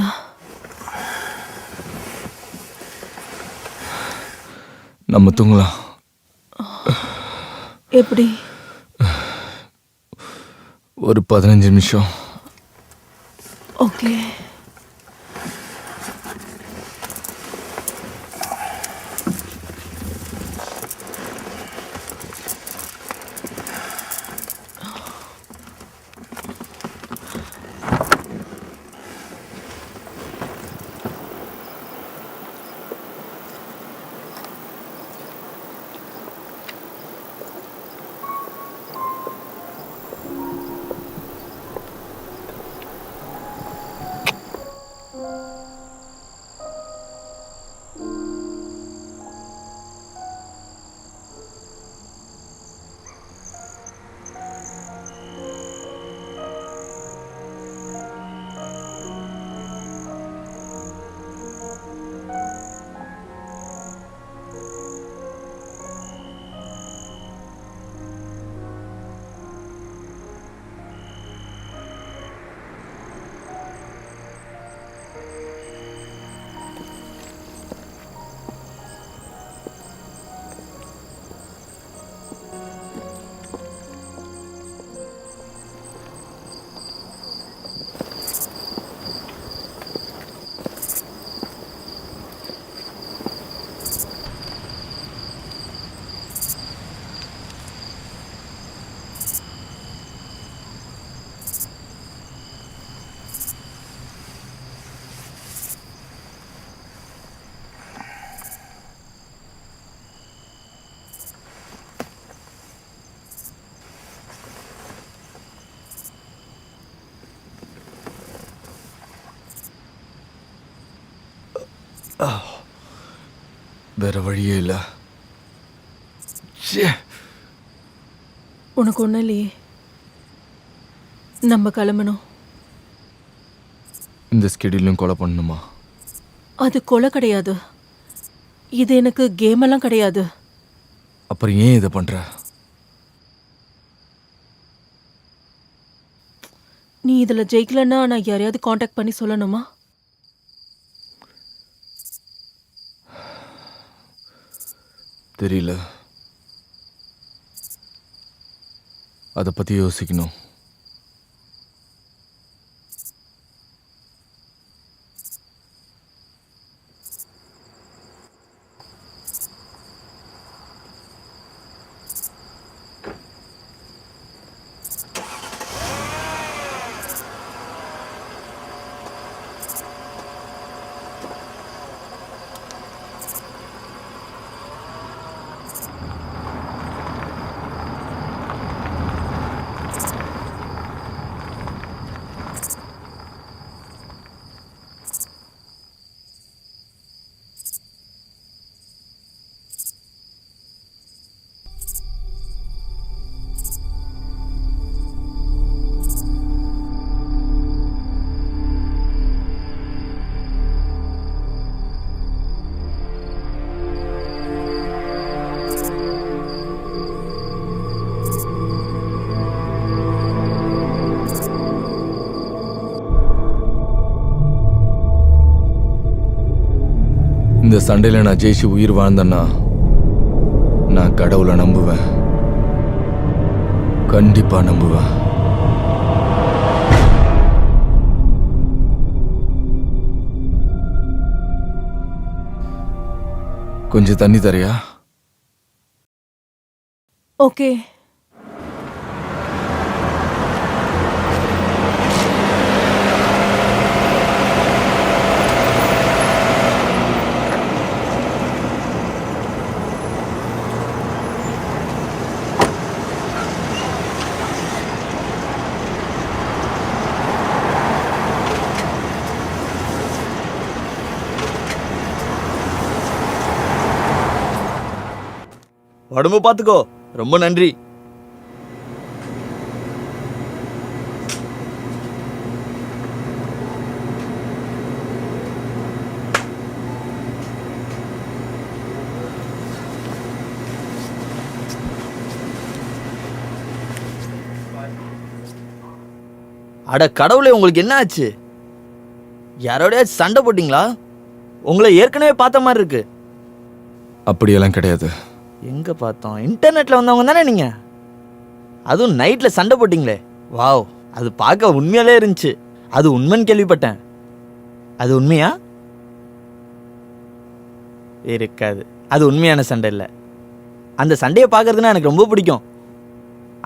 நம்ம தூங்கலாம். எப்படி? ஒரு 15 நிமிஷம். ஓகே. வேற வழியே இல்லை. உனக்கு ஒன்றும் இல்லையே, நம்ம கிளம்பணும். இந்த ஸ்கெடியூலும் கொலை பண்ணணுமா? அது கொலை கிடையாது, இது எனக்கு கேம் எல்லாம் கிடையாது. அப்புறம் ஏன் இதை பண்ற? நீ இதில் ஜெயிக்கலன்னா நான் யாரையாவது காண்டாக்ட் பண்ணி சொல்லணுமா? தெரியல, அதை பற்றி யோசிக்கணும். இந்த சண்டையில் நான் ஜெயிச்சு உயிர் வாழ்ந்தேன்னா நான் கடவுளை நம்புவேன், கண்டிப்பா நம்புவேன். கொஞ்சம் தண்ணி தரியா? ஓகே. உடம்பு பார்த்துக்கோ. ரொம்ப நன்றி. அட கடவுளே, உங்களுக்கு என்ன ஆச்சு? யாரோடய சண்டை போட்டிங்களா? உங்களை ஏற்கனவே பார்த்த மாதிரி இருக்கு. அப்படியெல்லாம் கிடையாது. எங்க பார்த்தோம்? இன்டர்நெட்ல வந்தவங்க தானே நீங்க? அதுவும் நைட்ல சண்டை போட்டிங்களே, வாவ், அது பார்க்க உண்மையாலே இருந்துச்சு. அது உண்மைன்னு கேள்விப்பட்டேன். அது உண்மையா? இருக்காது, அது உண்மையான சண்டை இல்லை. அந்த சண்டையை பார்க்கறதுன்னா எனக்கு ரொம்ப பிடிக்கும்.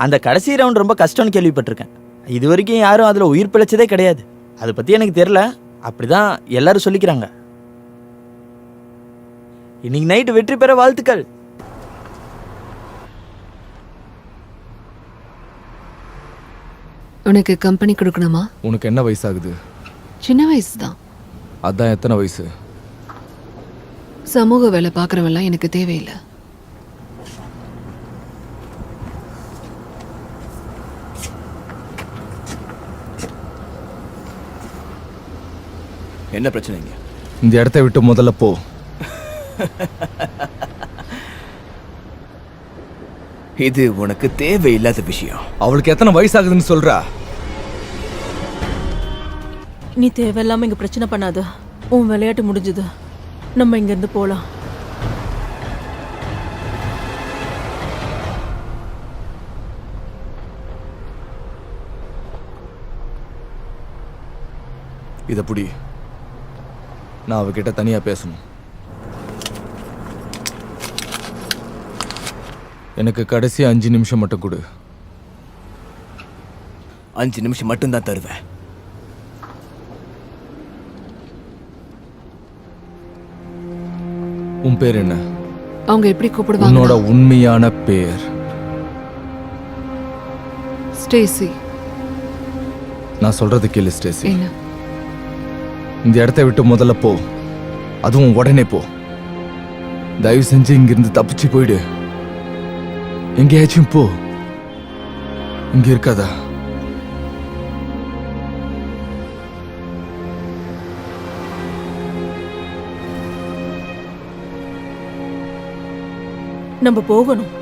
அந்த கடைசி ரவுண்ட் ரொம்ப கஷ்டம்னு கேள்விப்பட்டிருக்கேன். இது வரைக்கும் யாரும் அதில் உயிர் பிழைச்சதே கிடையாது. அதை பற்றி எனக்கு தெரியல, அப்படிதான் எல்லாரும் சொல்லிக்கிறாங்க. இன்னைக்கு நைட்டு வெற்றி பெற வாழ்த்துக்கள். உனக்கு கம்பெனி கொடுக்கணுமா? உனக்கு என்ன வயசாகுது? சின்ன வயசு தான். அதான் எத்தனை வயசு? சமூக வேலை பார்க்குறவெல்லாம் எனக்கு தேவையில்லை. என்ன பிரச்சனைங்க? இந்த இடத்த விட்டு முதல்ல போ. இது உனக்கு தேவையில்லாத விஷயம். அவளுக்கு எத்தனை வயசாகுதுன்னு சொல்றா? நீ தேவையில்லாம இங்க பிரச்சனை பண்ணாத. உன் விளையாட்டு முடிஞ்சது, நம்ம இங்க இருந்து போலாம். இத புடி, நான் அவகிட்ட தனியா பேசணும். எனக்கு கடைசி 5 நிமிஷம் மட்டும் கொடு. 5 நிமிஷம் மட்டும்தான் தருவேன். உன் பேர் என்ன? அவங்க எப்படி கூப்பிடுவாங்க? உன்னோட உண்மையான பேர்? ஸ்டேசி. நான் சொல்றது கேளு ஸ்டேசி. என்ன? இந்த இடத்த விட்டு முதல்ல போ. அதுவும் உடனே போ. தயவு செஞ்சு இங்கிருந்து தப்பிச்சு போயிடு. எங்கேயாச்சும் போ, இங்க இருக்காதா. நம்ம போகணும்.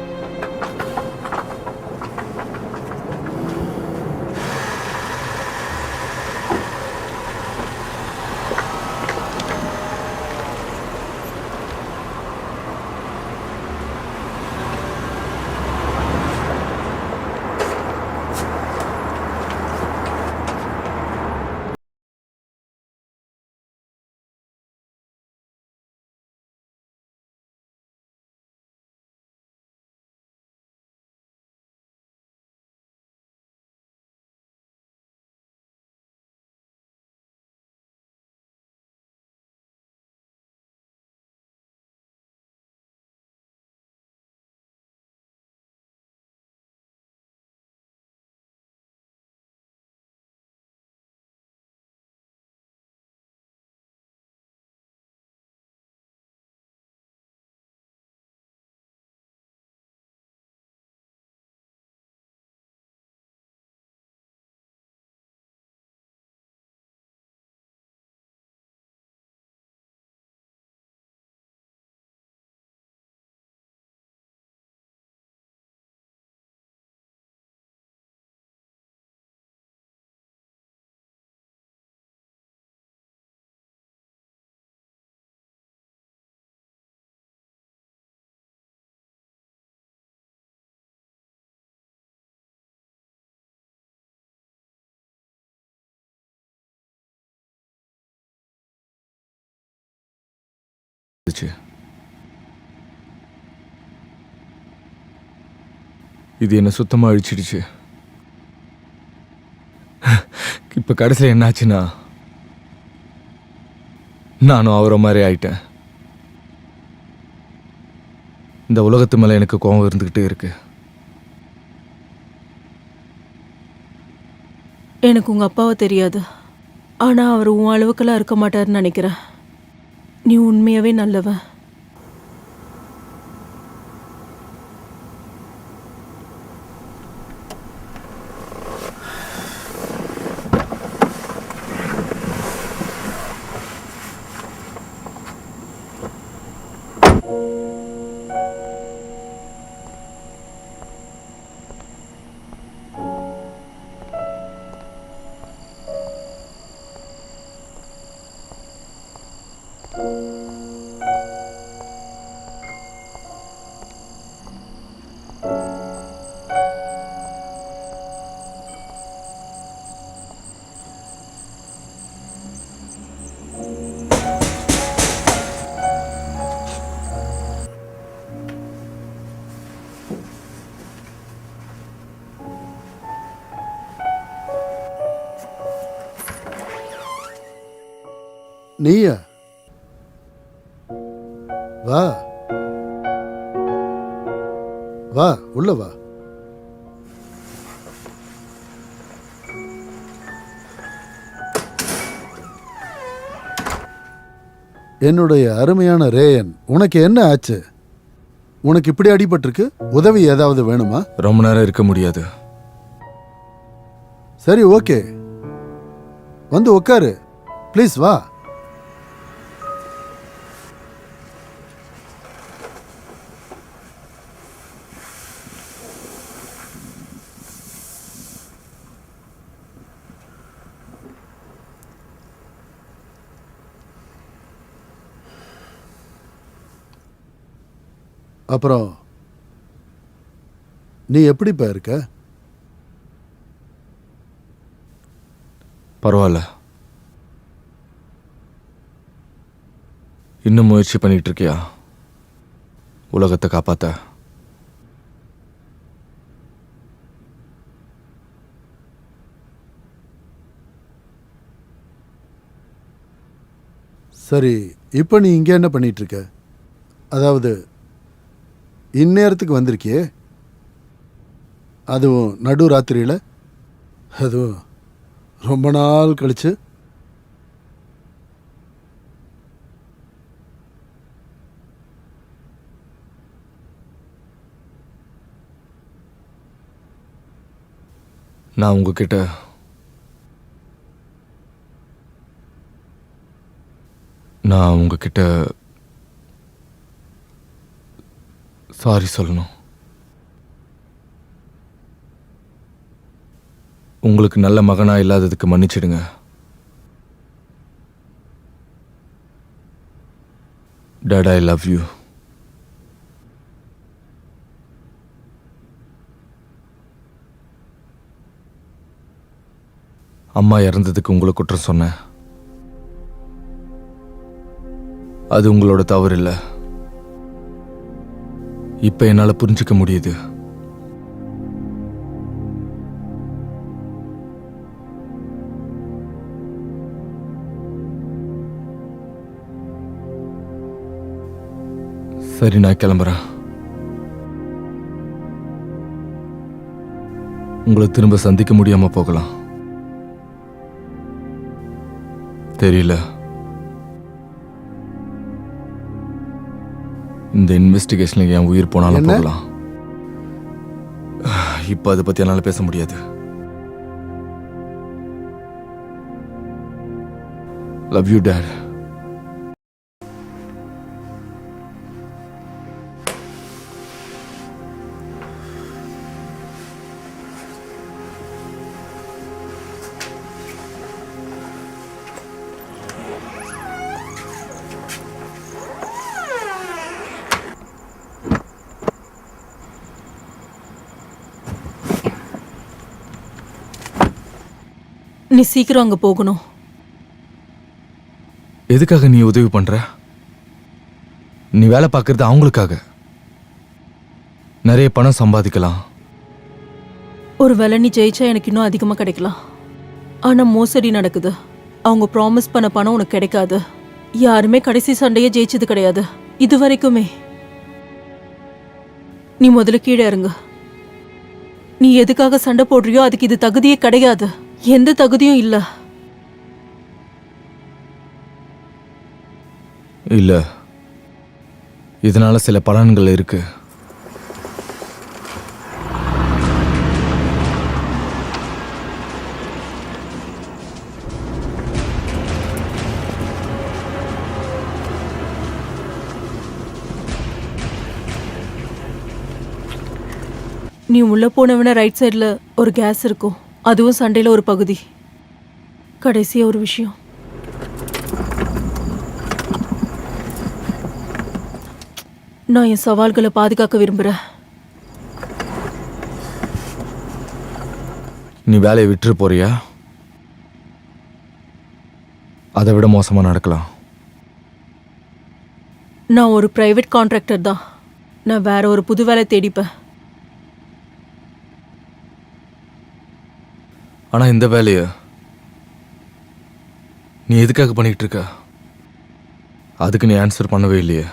இது என்ன சுத்தமா அழிச்சிடுச்சு. இப்ப கடைசியில் என்னாச்சுன்னா நானும் அவரை மாதிரி ஆயிட்டேன். இந்த உலகத்து மேல எனக்கு கோபம் இருந்துகிட்டே இருக்கு. எனக்கு உங்க அப்பாவை தெரியாது, ஆனா அவர் உன் அளவுக்கெல்லாம் இருக்க மாட்டாருன்னு நினைக்கிறேன். நீ உண்மையாவே நல்லவன். நீயா? வா வா, உள்ள வா. என்னுடைய அருமையான ரேயன், உனக்கு என்ன ஆச்சு? உனக்கு இப்படி அடிபட்டிருக்கு? உதவி ஏதாவது வேணுமா? ரொம்ப நேரம் இருக்க முடியாது. சரி, ஓகே, வந்து உட்காரு ப்ளீஸ். வா. அப்புறம் நீ எப்படிப்பா இருக்க? பரவாயில்ல. இன்னும் முயற்சி பண்ணிட்டு இருக்கியா உலகத்தை காப்பாத்த? சரி, இப்போ நீ இங்கே என்ன பண்ணிட்டு இருக்க? அதாவது இந்நேரத்துக்கு வந்திருக்கியே, அதுவும் நடு ராத்திரியில், அதுவும் ரொம்ப நாள் கழிச்சு. நான் உங்ககிட்ட சாரி சொல்லணும். உங்களுக்கு நல்ல மகனா இல்லாததுக்கு மன்னிச்சிடுங்க. Dad, I love you. அம்மா இறந்ததுக்கு உங்களை குற்றம் சொன்னேன். அது உங்களோட தவறு இல்லை. இப்ப என்னால புரிஞ்சுக்க முடியுது. சரி, நான் கிளம்புறேன். உங்களை திரும்ப சந்திக்க முடியாம போகலாம். தெரியல. இந்த இன்வெஸ்டிகேஷன்ல என் உயிர் போனாலும் என்ன? போகலாம். இப்ப அதை பத்தி என்னால பேச முடியாது. Love you dot. நீ சீக்கிரம் அங்க போகணும். எதுக்காக நீ உதவி பண்ற? நீ வேலை பார்க்கறது அவங்களுக்காக. நிறைய பணம் சம்பாதிக்கலாம். ஒருவேளை நீ ஜெயிச்சா எனக்கு இன்னும் அதிகமா கிடைக்கலாம். ஆனா மோசடி நடக்குது. அவங்க ப்ராமிஸ் பண்ண பணம் உனக்கு கிடைக்காது. யாருமே கடைசி சண்டையே ஜெயிச்சது கிடையாது இது வரைக்குமே. நீ முதல்ல கீழே இறங்கு. நீ எதுக்காக சண்டை போடுறியோ அதுக்கு இது தகுதியே கிடையாது. எந்த தகுதியும் இல்ல. இல்ல, இதனால சில பலன்கள் இருக்கு. நீ உள்ள போனவன ரைட் சைடுல ஒரு கேஸ் இருக்கும். அதுவும் சண்டையில ஒரு பகுதி. கடைசியா ஒரு விஷயம். நான் என் சவால்களை பாதுகாக்க விரும்புறேன். நீ வேலையை விட்டுரு போறியா? அதை விட மோசமா நடக்கலாம். நான் ஒரு பிரைவேட் கான்ட்ராக்டர் தான். நான் வேற ஒரு புது வேலை தேடிப்பேன். ஆனா இந்த வேலைய நீ எதுக்காக பண்ணிட்டு இருக்க? அதுக்கு நீ ஆன்சர் பண்ணவே இல்லையே.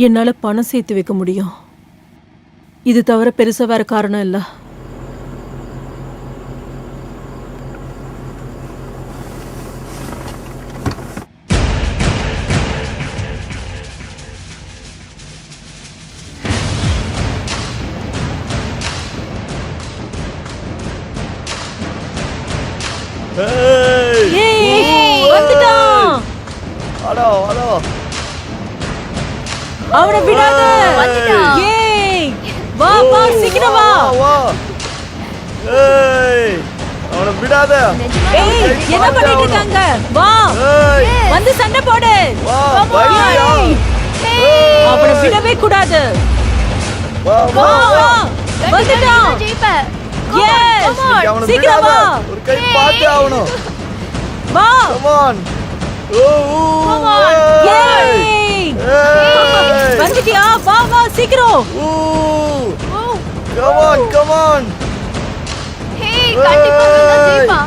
என்னால பணம் சேர்த்து வைக்க முடியும். இது தவிர பெருசா வேற காரணம் இல்லை. அவனை விடாத. ஏய், வா வா சீக்கிரம் வா. அவனை விடாத. ஏய், என்ன பண்ணிட்டு இருக்காங்க? வா, வந்து சண்டை போடு. அவனை விடவே கூடாது. வா வா, வந்துட்டான். Yes, சீக்கிரம் வா. ஒரு கை பாத்து ஆவணும். வா. Come on. ஏய், வந்துட்டியா? வா வா சீக்கிரம். Come on, come on. Hey, கண்டிப்பா நீ ஜெயிப்பா.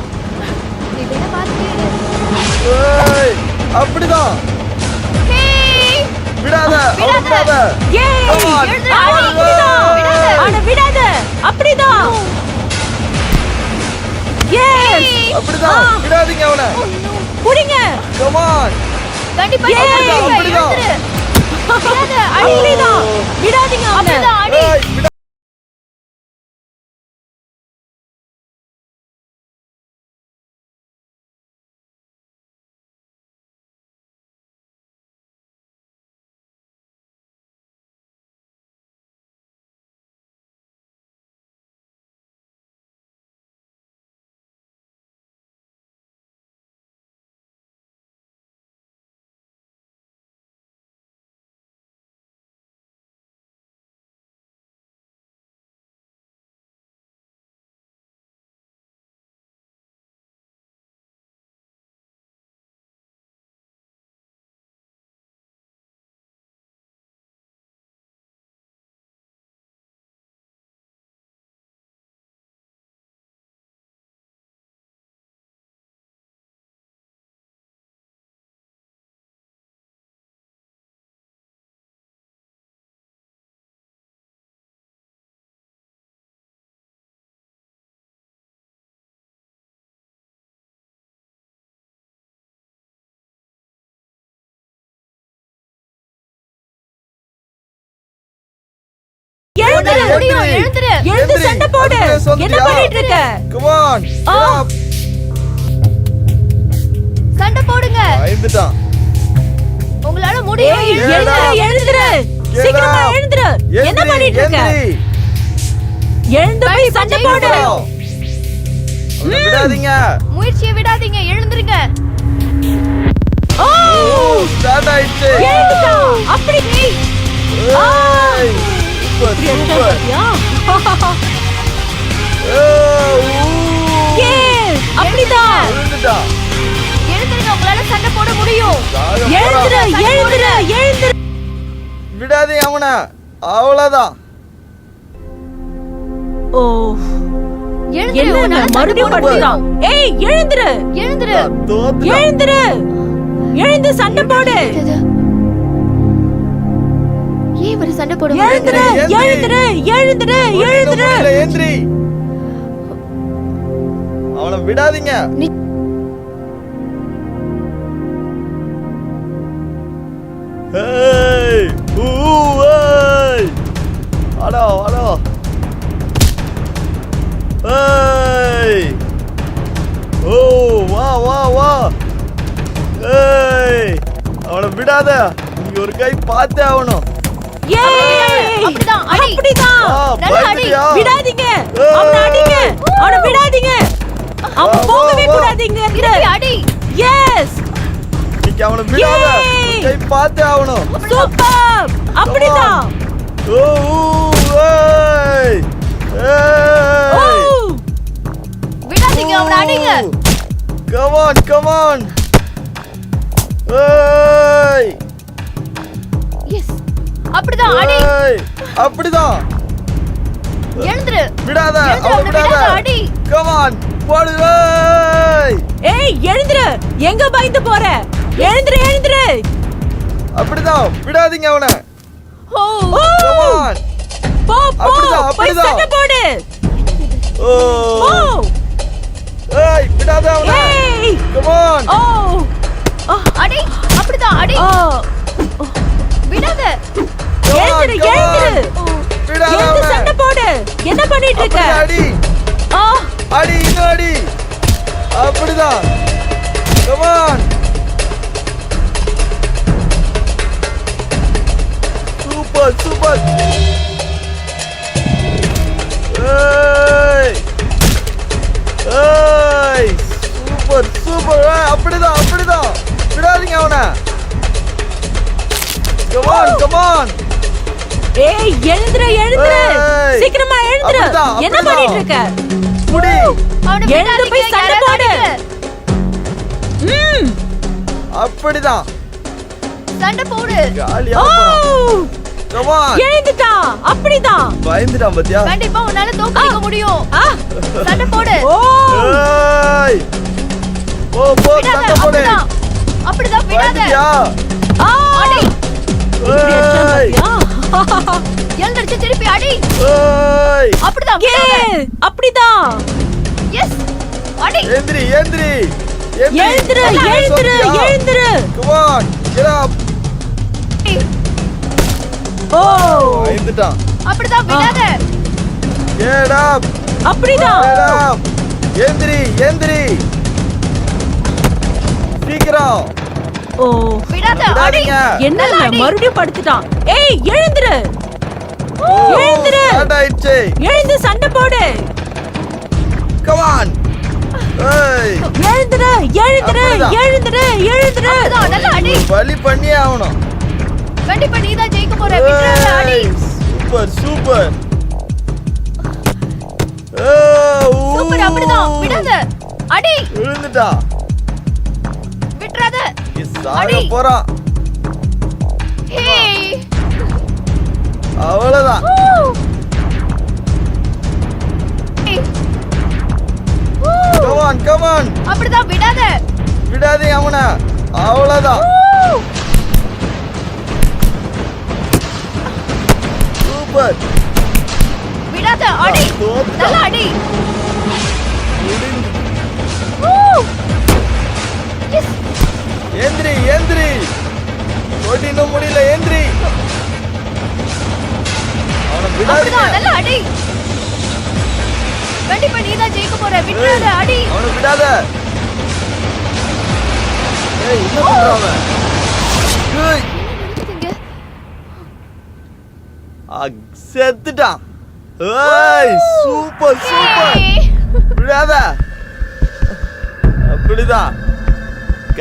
நீ வேணா பாத்துட்டே இரு. ஏய், அப்படிதான். ஹேய், விடாத, அவனை விடாத. ஏய், Come on. அவனை விடாத. அப்படிதான். Yes. அப்படிதான். விடாதீங்க அவனை. புடிங்க. Come on. கண்டிப்பா ஏய், அப்படிதான். விடாத, அப்படிதான். விடாதீங்க அவனை. அடி. ஏய், உன்னால முடியும் எழுந்துரு எழுந்து சண்டை போடு. என்ன பண்ணிட்டு இருக்க? கம் ஆன் சண்டை போடுங்க பயந்துட்டான் உங்களால முடியும் ஏய் எழுந்துரு. சீக்கிரமா எழுந்துரு. என்ன பண்ணிட்டு இருக்க? எழுந்து போய் சண்டை போடு. விடாதீங்க முயற்சியை விடாதீங்க எழுந்துருங்க ஓ ஸ்டார்ட் ஆயிடுச்சு எழுந்துடா. அப்படி ஏய், சூப்பர் சூப்பர் அப்படிதான். விழுந்துட்டான் எழுந்துருங்க உங்களால சண்டை போட முடியும் எழுந்துரு. விடாதே அவனை அவ்வளவுதான் ஓ எழுந்துரு என்ன உன்னால சண்டை மறுபடியும் போட படுத்துறான். ஏய் எழுந்துரு. எழுந்துரு எழுந்து சண்டை போடு. ஏன் இவரு சண்டை போட எழுந்துரு. ஏந்திரி அவனை விடாதீங்க ஏய் ஏய் அடோ ஏய் ஓ வா ஏய் அவனை விடாத நீங்க ஒரு கை பார்த்தே ஆகணும் ஏய் அப்படிதான், அடி. அப்படிதான். நல்லா அடி. பயந்துட்டியா? விடாதீங்க. அவனை அடிங்க. அவனை விடாதீங்க. அவன் போகவே கூடாதீங்க. திருப்பி அடி எஸ் நீங்க அவனை விடாத ஒரு கை பார்த்தே ஆகணும் சூப்பர். அப்படிதான். ஓ ஏய் ஓ ஏய் விடாதீங்க அவனை அடிங்க come on ஏய் எஸ் அப்படிதான் அடி ஏய் அப்படிதான் எழுந்துரு விடாத எழுந்துரு, அவனை அவனை விடாத விடாத, அடி. come on போடு ஏய் ஏய் எழுந்துரு. எங்க பயந்து போற? எழுந்துரு. அப்படிதான் விடாதீங்க அவனை ஓ come on போ அப்படிதான், போய் அப்படிதான். சண்டை போடு. ஓ ஓ ஏய் விடாத அவனை ஏய் come on ஓ அடி அப்படிதான் அடி ஓ விடாத come on, எழுந்துரு. come on. விடாத எழுந்து அவனை சண்டை போடு. என்ன பண்ணிட்டு இருக்க? அப்படி அடி இன்னும் அடி அப்படிதான் come on சூப்பர் ஏய் சூப்பர் அப்படிதான் விடாதீங்க அவனை come on ஏய் எழுந்துரு. ஏய். சீக்கிரமா எழுந்துரு. அப்படிதான், என்ன அப்படிதான். பண்ணிட்டு இருக்க? முடி அவனை எழுந்து விடாதீங்க போய் சண்டை யாராவது போடு. அடிங்க. அப்படிதான் சண்டை போடு ஜாலியா ஓ போறான் come on எழுந்துட்டான். அப்படிதான். பயந்துட்டான் பாத்தியா கண்டிப்பா உன்னால தோக்கடிக்க முடியும் ஆ சண்டை போடு ஓ ஏய் போ விடாத சண்டை போடு அப்படிதான் விடாத பயந்துட்டியா ஆ அடி ஏய் எழுந்திருச்சு திருப்பி அடி ஏய் அப்படிதான் ஏ விடாத அப்படிதான். எஸ் அடி எந்திரி எழுந்துரு. come on get up ஓ பயந்துட்டான் அப்படிதான் விடாத get up அப்படிதான். get up எந்திரி சீக்கிரம் ஓ விடாத அடி விடாதீங்க என்ன நல்லா அடி. மறுபடியும் படுத்துட்டான். ஏய் எழுந்துரு. ஸ்டார்ட் ஆயிடுச்சு எழுந்து சண்டை போடு. come on ஏய் எழுந்துரு. அப்படிதான் நல்லா அடி பலி பண்ணியே ஆகணும் கண்டிப்பா நீதான் ஜெயிக்க போற விடாத அடி சூப்பர் சூப்பர் அப்படிதான் விடாத அடி விழுந்துட்டா விட்டுறாத சாக அடி. போறான் ஹே அவ்வளவுதான் come on அப்படிதான் விடாத விடாதே அவனை அவ்வளவுதான் சூப்பர் விடாத அடி தோத்துட்டான். நல்லா அடி எஸ் எந்திரி ஓட்டி இன்னும் முடியல எந்திரி அவனை அப்படிதான், நல்லா அடி. கண்டிப்பா நீதான் ஜெயிக்க போற. விட்டுறாத, அடி. அவனை விடாத. ஏய், என்ன பண்ற அவன்? ஏய், நடக்குதுங்க. செத்துட்டான். ஏய், சூப்பர் சூப்பர். ஏய். விடாத. அப்படிதான்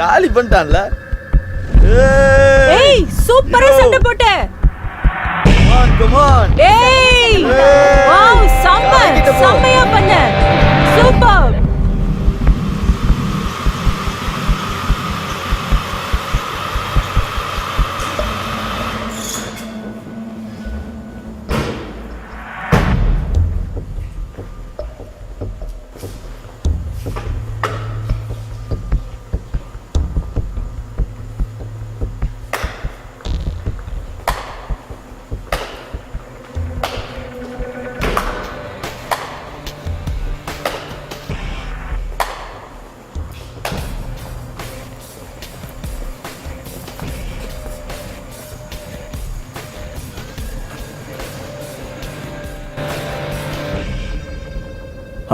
காலி பண்ணிட்டான்ல. ஏய் சூப்பரா சண்டை போட்ட. Come on. ஏய் வாவ் செம்மையா பண்ண. சூப்பர்.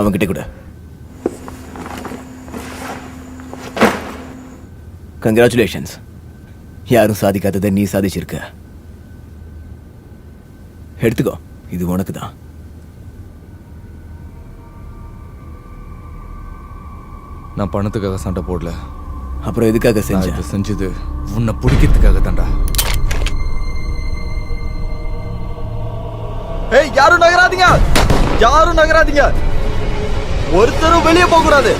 அவன்கிட்ட கூட கங்க்ராச்சுலேஷன்ஸ். யாரும் சாதிக்காததை நீ சாதிச்சிருக்க. எடுத்துக்கோ, இது உனக்கு தான். நான் பணத்துக்காக சண்டை போடல. அப்புறம் எதுக்காக நான் செஞ்ச? இதை செஞ்சது உன்னை பிடிக்கிறதுக்காக தான்டா. ஏய், யாரும் நகராதீங்க. யாரும் நகராதீங்க. ஒருத்தரும் வெளியே போக கூடாது.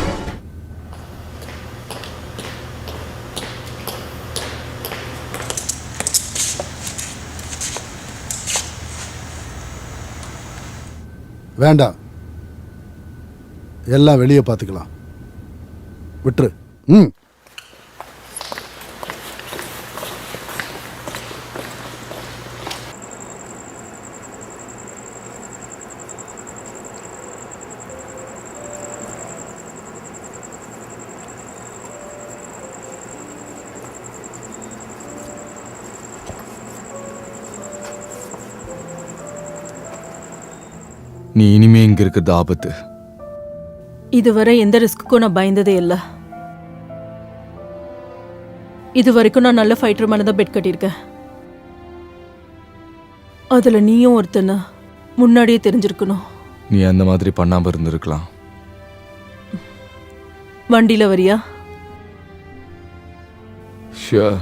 வேண்டாம், எல்லாம் வெளியே பார்த்துக்கலாம். விட்டுரு. ம். நீ இனிமே இங்க இருக்கிறது ஆபத்து. இதுவரை எந்த ரிஸ்க்குக்கும் நான் பயந்ததே இல்லை. இது வரைக்கும் நான் நல்ல ஃபைட்டர் மேலே தான் பெட் கட்டியிருக்கேன். அதுல நீயும் ஒருத்தன முன்னாடியே தெரிஞ்சிருக்கணும். நீ அந்த மாதிரி பண்ணாம இருந்திருக்கலாம். வண்டியில வரியா? ஷியோர்.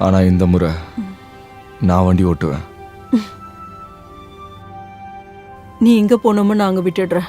ஆனா இந்த முறை நான் வண்டி ஓட்டுவேன். நீ எங்க போனோமோ நான் அங்க விட்டுடுறேன்.